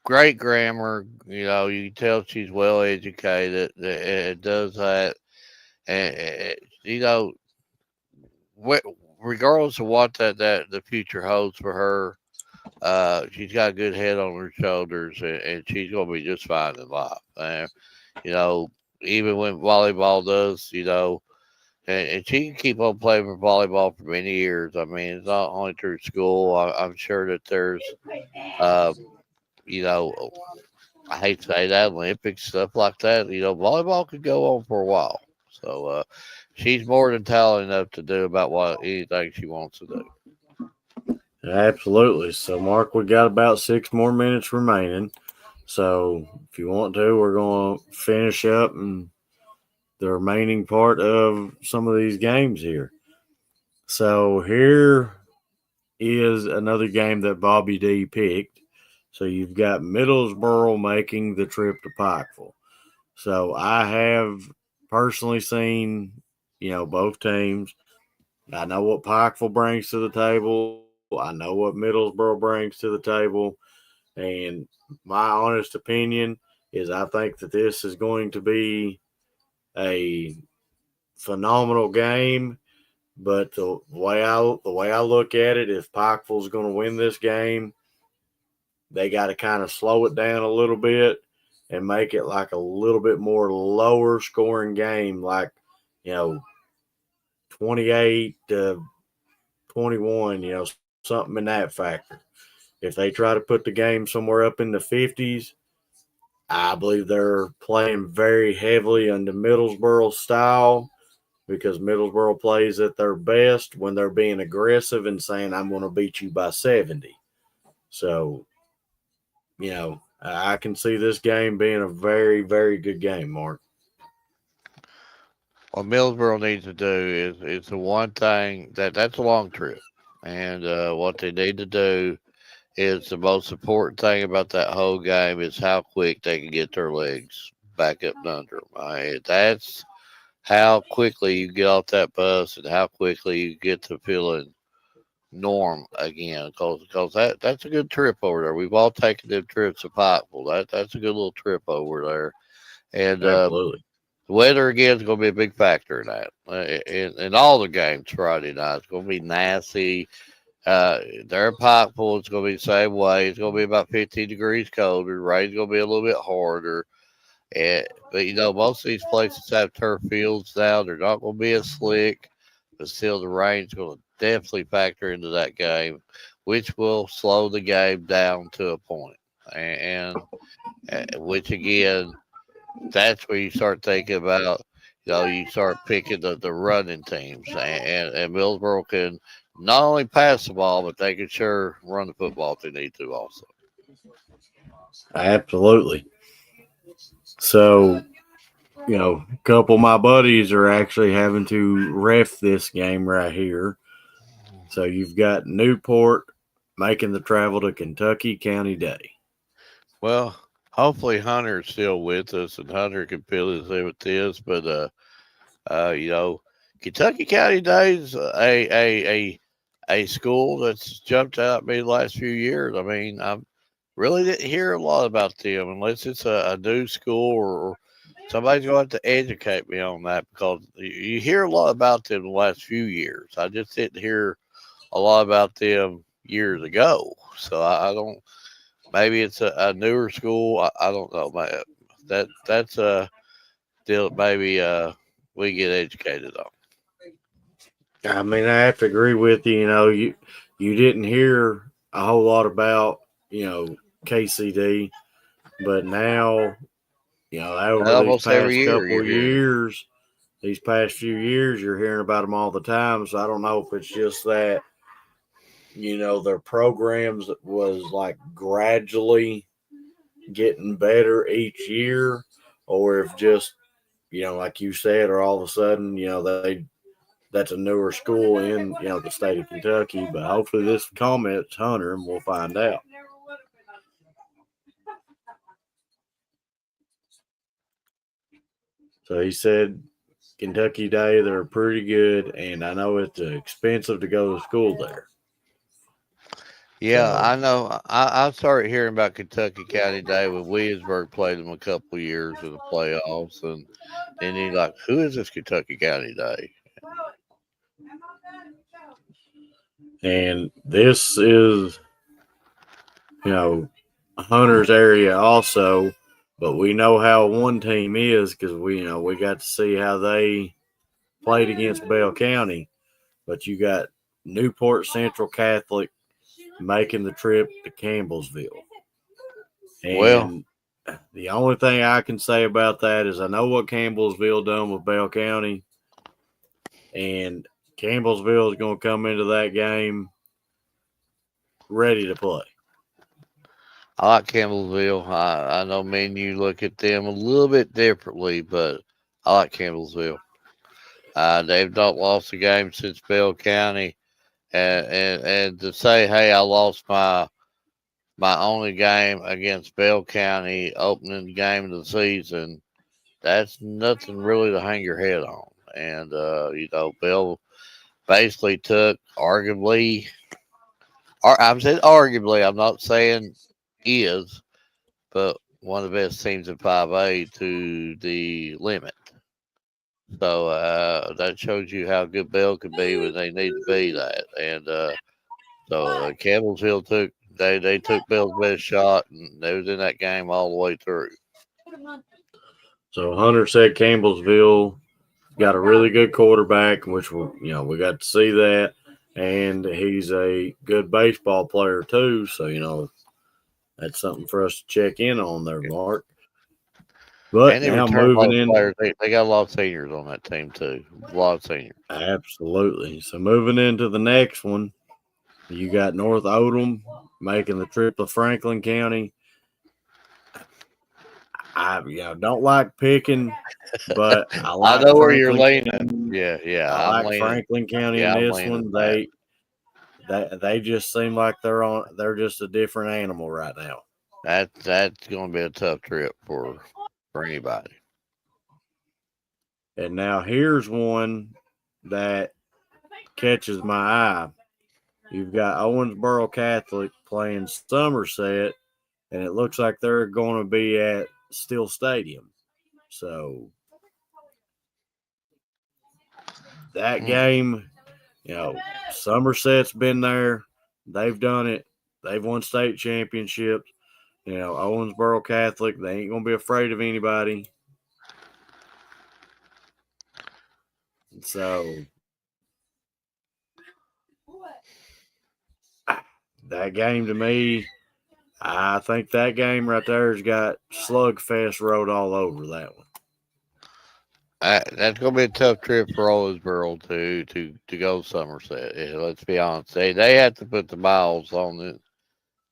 great grammar. You can tell she's well educated. It does that. And, regardless of what that the future holds for her, she's got a good head on her shoulders, and she's gonna be just fine in life. And even when volleyball does, and she can keep on playing for volleyball for many years. I mean, it's not only through school. I'm sure that there's, uh, you know, I hate to say that, Olympics stuff like that. Volleyball could go on for a while. So she's more than talented enough to do about anything she wants to do. Absolutely. So, Mark, we got about 6 more minutes remaining. So, if you want to, we're going to finish up and the remaining part of some of these games here. So, here is another game that Bobby D picked. So, you've got Middlesboro making the trip to Pikeville. So, I have personally seen, both teams. I know what Pikeville brings to the table. I know what Middlesboro brings to the table. And my honest opinion is I think that this is going to be a phenomenal game. But the way I look at it, if Pikeville's going to win this game, they got to kind of slow it down a little bit and make it like a little bit more lower scoring game, like 28 to 21, something in that factor. If they try to put the game somewhere up in the 50s, I believe they're playing very heavily on the Middlesboro style, because Middlesboro plays at their best when they're being aggressive and saying, I'm going to beat you by 70. So, I can see this game being a very, very good game, Mark. What Millsboro needs to do is the one thing that's a long trip, and what they need to do is the most important thing about that whole game is how quick they can get their legs back up and under them. That's how quickly you get off that bus and how quickly you get to feeling norm again. Because that's a good trip over there. We've all taken them trips to Pikeville. That's a good little trip over there, and Absolutely. the weather again is going to be a big factor in that. In all the games Friday night, it's going to be nasty. There in Pikeville, it's going to be the same way. It's going to be about 15 degrees colder. Rain's going to be a little bit harder. But most of these places have turf fields now. They're not going to be as slick, but still, the rain's going to definitely factor into that game, which will slow the game down to a point. and which again, that's where you start thinking about, you start picking the running teams, and Millsboro can not only pass the ball, but they can sure run the football if they need to also. Absolutely. So, a couple of my buddies are actually having to ref this game right here. So you've got Newport making the travel to Kentucky County Day. Well, hopefully Hunter's still with us, and Hunter can fill us in with this. But Kentucky County Days a school that's jumped out at me the last few years. I mean, I really didn't hear a lot about them unless it's a new school or somebody's going to have to educate me on that, because you hear a lot about them the last few years. I just didn't hear a lot about them years ago. So I don't. Maybe it's a newer school. I don't know. That's a deal. Maybe we get educated on. I mean, I have to agree with you. You didn't hear a whole lot about KCD, but now over these Almost every past year couple you're hearing. years, these past few years, you're hearing about them all the time. So I don't know if it's just that their programs was like gradually getting better each year, or if just like you said, or all of a sudden that's a newer school in the state of Kentucky. But hopefully this comments Hunter, and we'll find out. So he said Kentucky Day, they're pretty good, and I know it's expensive to go to school there. Yeah, So I know. I started hearing about Kentucky County Day when Williamsburg played them a couple of years in the playoffs, and then he's like, "Who is this Kentucky County Day?" and this is Hunter's area also, but we know how one team is because we got to see how they played against Bell County. But you got Newport Central Catholic making the trip to Campbellsville. Well, And the only thing I can say about that is I know what Campbellsville done with Bell County, and Campbellsville is going to come into that game ready to play. I like Campbellsville. I know me and you look at them a little bit differently, but I like Campbellsville. They've not lost a game since Bell County, and to say, hey, I lost my only game against Bell County, opening game of the season, that's nothing really to hang your head on. And Bell basically took arguably, I'm saying arguably, I'm not saying is, but one of the best teams in 5A to the limit. So that shows you how good Bell could be when they need to be that. And Campbellsville they took Bell's best shot, and they was in that game all the way through. So Hunter said Campbellsville got a really good quarterback, which we got to see that, and he's a good baseball player too. So that's something for us to check in on there, Mark. But And they now returned a lot moving of in, players. They got a lot of seniors on that team too. A lot of seniors. absolutely. So moving into the next one, you got North Odom making the trip to Franklin County. I don't like picking, but I I like know where you're Franklin leaning. County. Yeah, I I'm like leaning. Franklin County in Yeah, I'm this leaning one. that. They just seem like they're just a different animal right now. That's going to be a tough trip for anybody. And now here's one that catches my eye. You've got Owensboro Catholic playing Somerset, and it looks like they're going to be at Steel Stadium. So that game, Somerset's been there. They've done it. They've won state championships. Owensboro Catholic, they ain't going to be afraid of anybody. So that game to me, I think that game right there has got Slugfest Road all over that one. That's going to be a tough trip for Owensboro to go Somerset. Yeah, let's be honest. They have to put the miles on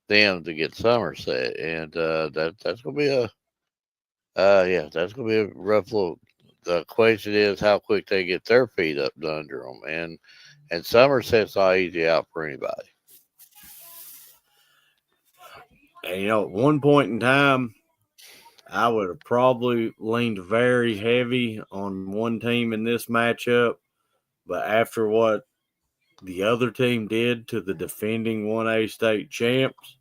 them to get Somerset, and that's going to be that's going to be a rough look. The question is how quick they get their feet up under them, and Somerset's not easy out for anybody. And at one point in time, I would have probably leaned very heavy on one team in this matchup, but after what the other team did to the defending 1A state champs,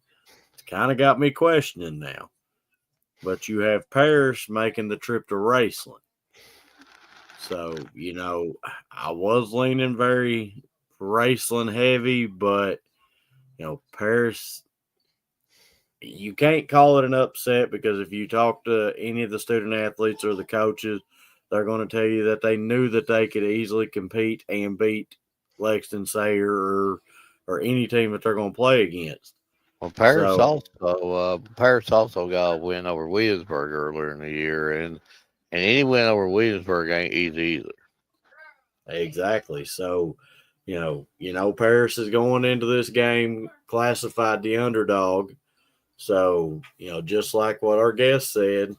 it's kind of got me questioning now. But you have Paris making the trip to Raceland. So, I was leaning very Raceland heavy, but, Paris, you can't call it an upset because if you talk to any of the student athletes or the coaches, they're going to tell you that they knew that they could easily compete and beat Lexington Sayre or any team that they're going to play against. Well, Paris also got a win over Williamsburg earlier in the year, and any win over Williamsburg ain't easy either. Exactly. So, Paris is going into this game classified the underdog. So, just like what our guest said,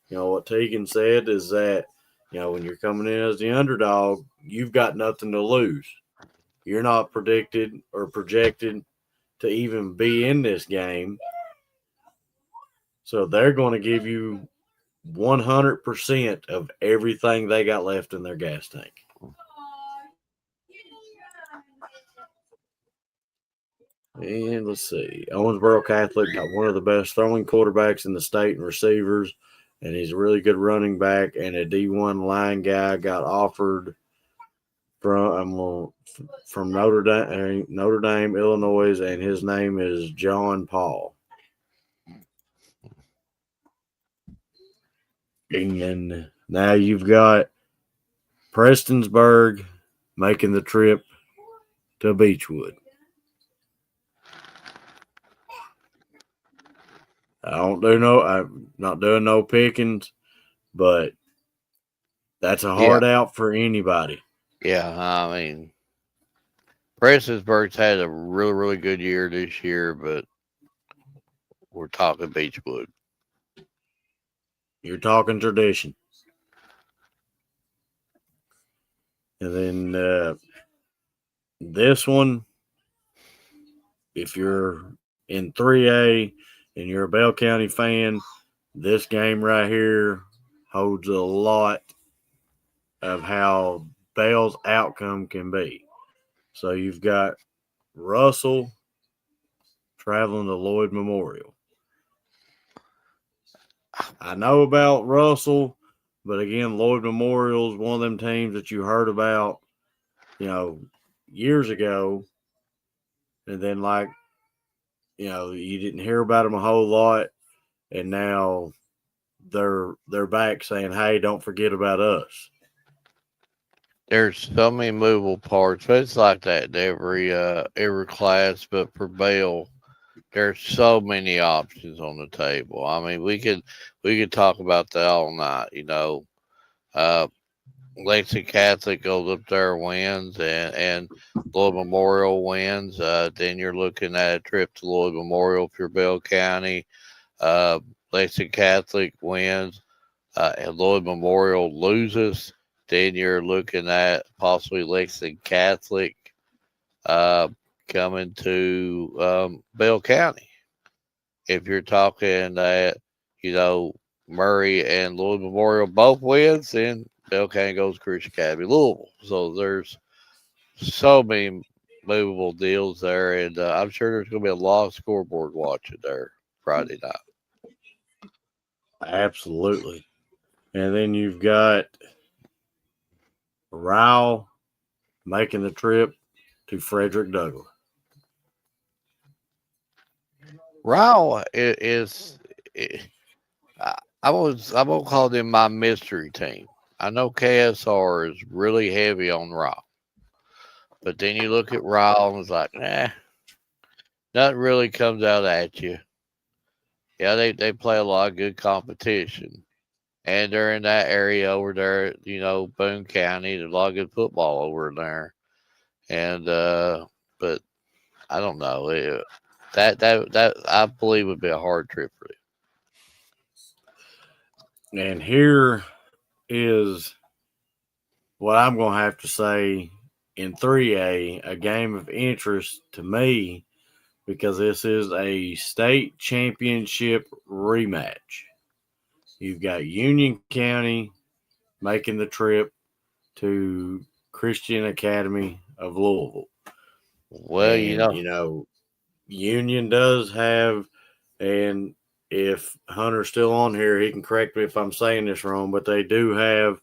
what Tegan said is that, when you're coming in as the underdog, you've got nothing to lose. You're not predicted or projected to even be in this game. So they're going to give you 100% of everything they got left in their gas tank. And let's see. Owensboro Catholic got one of the best throwing quarterbacks in the state and receivers, and he's a really good running back. And a D1 line guy got offered from Notre Dame, Illinois, and his name is John Paul. And now you've got Prestonsburg making the trip to Beechwood. I'm not doing no pickings, but that's a hard out for anybody. Yeah, I mean, Prestonsburg's had a really, really good year this year, but we're talking Beechwood. You're talking tradition. And then this one, if you're in 3A and you're a Bell County fan, this game right here holds a lot of how Bell's outcome can be. So you've got Russell traveling to Lloyd Memorial. I know about Russell, but again, Lloyd Memorial is one of them teams that you heard about, years ago. And then you didn't hear about them a whole lot. And now they're back saying, hey, don't forget about us. There's so many movable parts, but it's like that in every class. But for Bell, there's so many options on the table. I mean, we could talk about that all night. Lexington Catholic goes up there, wins, and Lloyd Memorial wins. Then you're looking at a trip to Lloyd Memorial for Bell County. Lexington Catholic wins, and Lloyd Memorial loses. Then you're looking at possibly Lexington Catholic coming to Bell County. If you're talking that, Murray and Lloyd Memorial both wins, then Bell County goes to Christian Academy Louisville. So there's so many movable deals there, and I'm sure there's going to be a lot of scoreboard watching there Friday night. Absolutely. And then you've got Ryle making the trip to Frederick Douglass. Ryle I'm gonna call them my mystery team. I know KSR is really heavy on Ryle, but then you look at Ryle and it's like, nothing really comes out at you. Yeah, they play a lot of good competition. And they're in that area over there, Boone County. There's a lot of good football over there. And but I don't know. That I believe would be a hard trip for them. And here is what I'm going to have to say in 3A, a game of interest to me because this is a state championship rematch. You've got Union County making the trip to Christian Academy of Louisville. Well, And, Union does have, and if Hunter's still on here, he can correct me if I'm saying this wrong, but they do have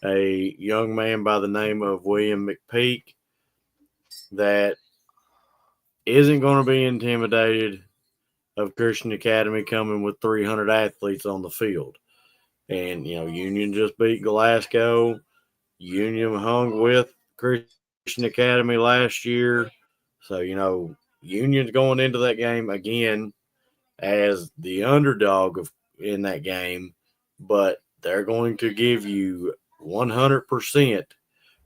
a young man by the name of William McPeak that isn't going to be intimidated of Christian Academy coming with 300 athletes on the field. And, Union just beat Glasgow. Union hung with Christian Academy last year. So, Union's going into that game again as the underdog in that game, but they're going to give you 100%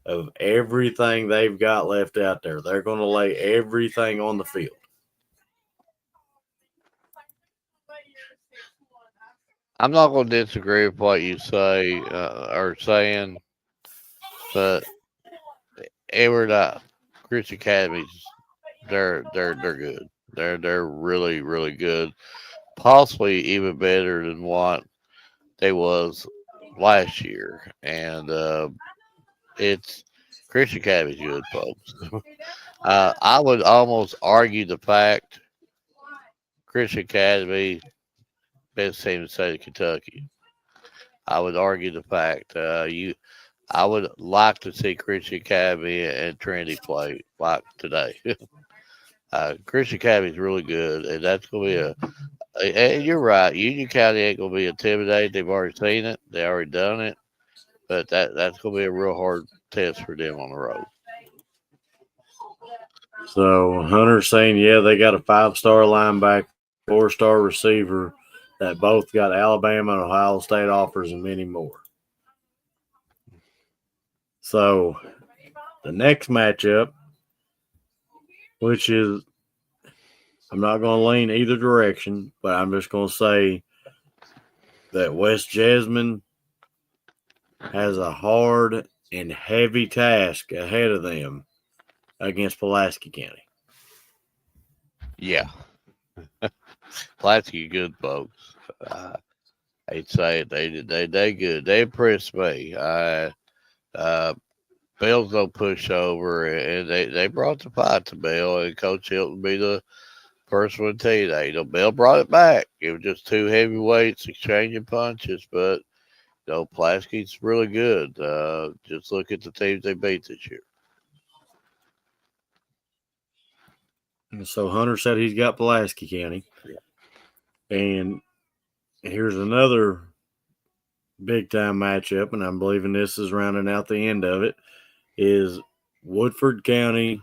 of everything they've got left out there. They're going to lay everything on the field. I'm not going to disagree with what you say are saying, but Edward Christian Academies, they're good. They're really really good. Possibly even better than what they was last year, and it's Christian Academy's good, folks. I would almost argue the fact Christian Academy best team in the state of Kentucky. I would argue the fact I would like to see Christian Academy and Trinity play like today. Christian Academy is really good, and that's going to be and you're right. Union County ain't going to be intimidated. They've already seen it. They already done it. But that's going to be a real hard test for them on the road. So Hunter's saying, yeah, they got a 5-star linebacker, 4-star receiver that both got Alabama and Ohio State offers and many more. So the next matchup, which is, I'm not going to lean either direction, but I'm just going to say that West Jasmine has a hard and heavy task ahead of them against Pulaski County. Yeah. Pulaski good, folks. I'd say they good. They impressed me. Bell's no pushover, and they brought the fight to Bell, and Coach Hilton be the person would tell you that. Bell brought it back. It was just two heavyweights exchanging punches, but Pulaski's really good. Just look at the teams they beat this year. And so Hunter said he's got Pulaski County. Yeah. And here's another big-time matchup, and I'm believing this is rounding out the end of it, is Woodford County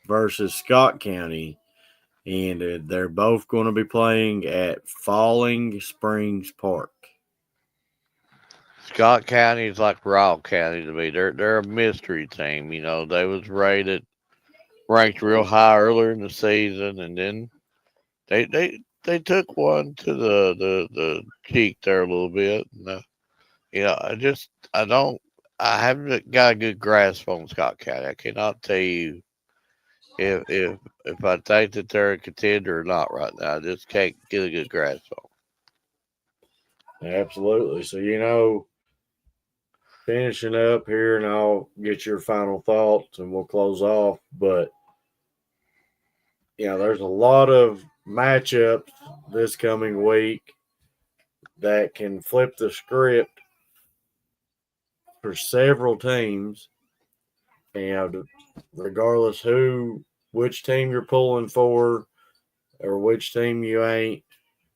versus Scott County. And they're both going to be playing at Falling Springs Park. Scott County is like Royal County to me. They're a mystery team. They was ranked real high earlier in the season, and then they took one to the cheek there a little bit. And, I haven't got a good grasp on Scott County. I cannot tell you if I think that they're a contender or not right now. I just can't get a good grasp on. Absolutely. So, finishing up here, and I'll get your final thoughts and we'll close off. But, there's a lot of matchups this coming week that can flip the script for several teams. And regardless which team you're pulling for or which team you ain't,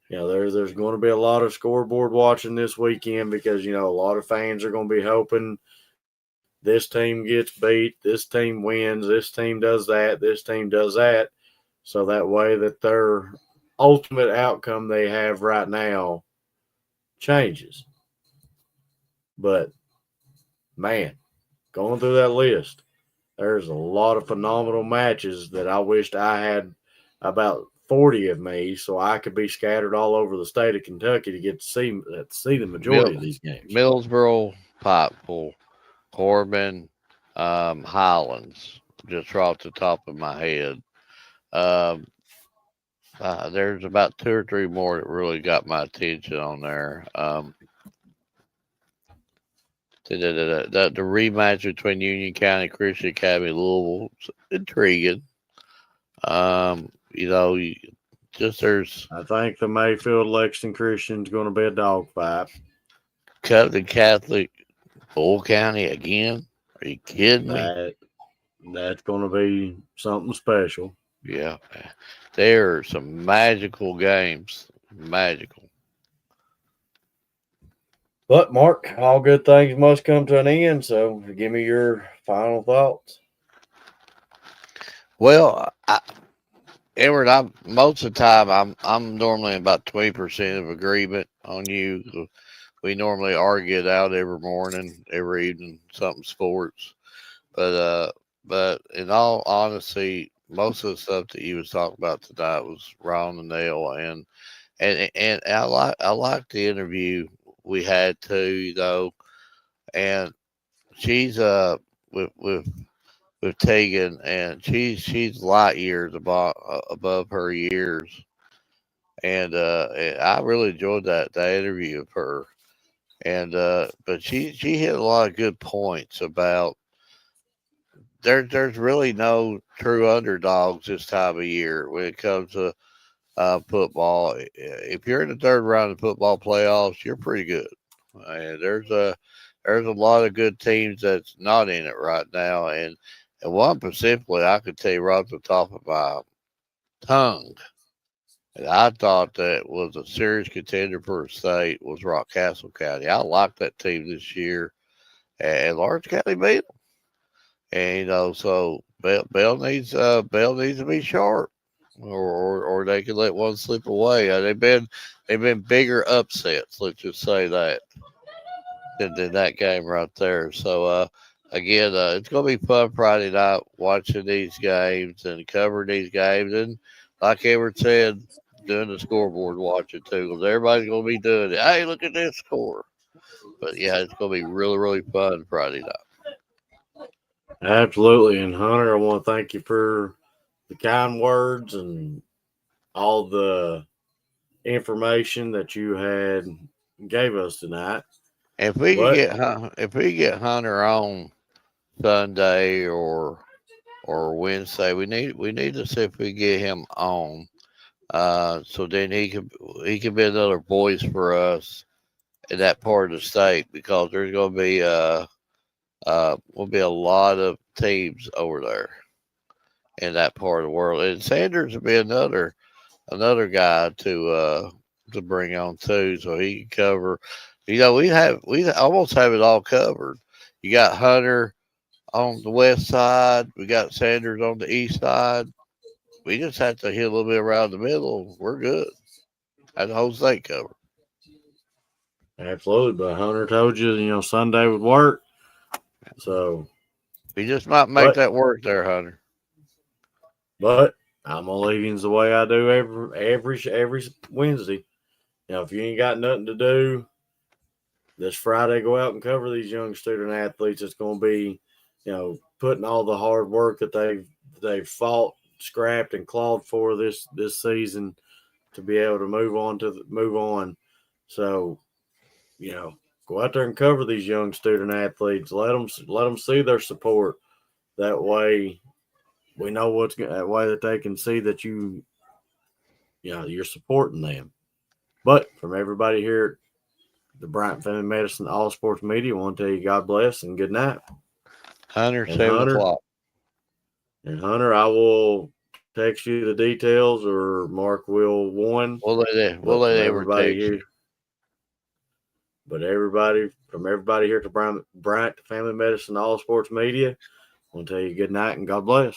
there's going to be a lot of scoreboard watching this weekend because, a lot of fans are going to be hoping this team gets beat, this team wins, this team does that, this team does that. So that way that they're ultimate outcome they have right now changes. But man, going through that list, there's a lot of phenomenal matches that I wished I had about 40 of me so I could be scattered all over the state of Kentucky to get to see the majority of these games. Millsboro, Pikeville, Corbin, Highlands, just right off the top of my head. Um, there's about 2 or 3 more that really got my attention on there. The rematch between Union County Christian Academy Louisville, intriguing. There's I think the Mayfield Lexington Christian's going to be a dogfight. Covenant Catholic, Bull County again. Are you kidding me? That's going to be something special. Yeah, there are some magical games. Magical. But Mark, all good things must come to an end. So, give me your final thoughts. Well, Edward, most of the time I'm normally about 20% of agreement on you. We normally argue it out every morning, every evening, something sports. But in all honesty, most of the stuff that you was talking about tonight was right on the nail, and I like the interview we had too, though, and she's with Tegan, and she's light years above her years, and I really enjoyed that interview of her, and but she hit a lot of good points about there's really no true underdogs this time of year when it comes to football. If you're in the third round of football playoffs, you're pretty good. And there's a lot of good teams that's not in it right now, and one specifically I could tell you right off the top of my tongue, and I thought that was a serious contender for a state was Rockcastle County. I like that team this year, and Lawrence County beat them. And so Bell needs to be sharp, or they can let one slip away. They've been bigger upsets. Let's just say that than that game right there. So again, it's gonna be fun Friday night watching these games and covering these games, and like Edward said, doing the scoreboard watching too, because everybody's gonna be doing it. Hey, look at this score. But yeah, it's gonna be really fun Friday night. Absolutely. And Hunter, I want to thank you for the kind words and all the information that you had gave us tonight. If we could get Hunter on Sunday or Wednesday, we need to see if we get him on. So then he could be another voice for us in that part of the state, because there's going to be will be a lot of teams over there in that part of the world, and Sanders will be another guy to bring on too, so he can cover. We almost have it all covered. You got Hunter on the west side, we got Sanders on the east side. We just have to hit a little bit around the middle. We're good. That's the whole state covered. Absolutely. But Hunter told you, Sunday would work. So we just might make that work there, Hunter. But I'm gonna leave you the way I do every Wednesday. If you ain't got nothing to do this Friday, go out and cover these young student athletes. It's gonna be, putting all the hard work that they've fought, scrapped, and clawed for this season to be able to move on. So, go out there and cover these young student athletes. Let them see their support. That way, we know that way that they can see that you're supporting them. But from everybody here at the Bryant Family Medicine All Sports Media, I want to tell you God bless and good night. Hunter, 7 o'clock. And Hunter, I will text you the details, or Mark will one. We'll let everybody here. But from everybody here to Bryant Family Medicine All Sports Media, I want to tell you good night and God bless.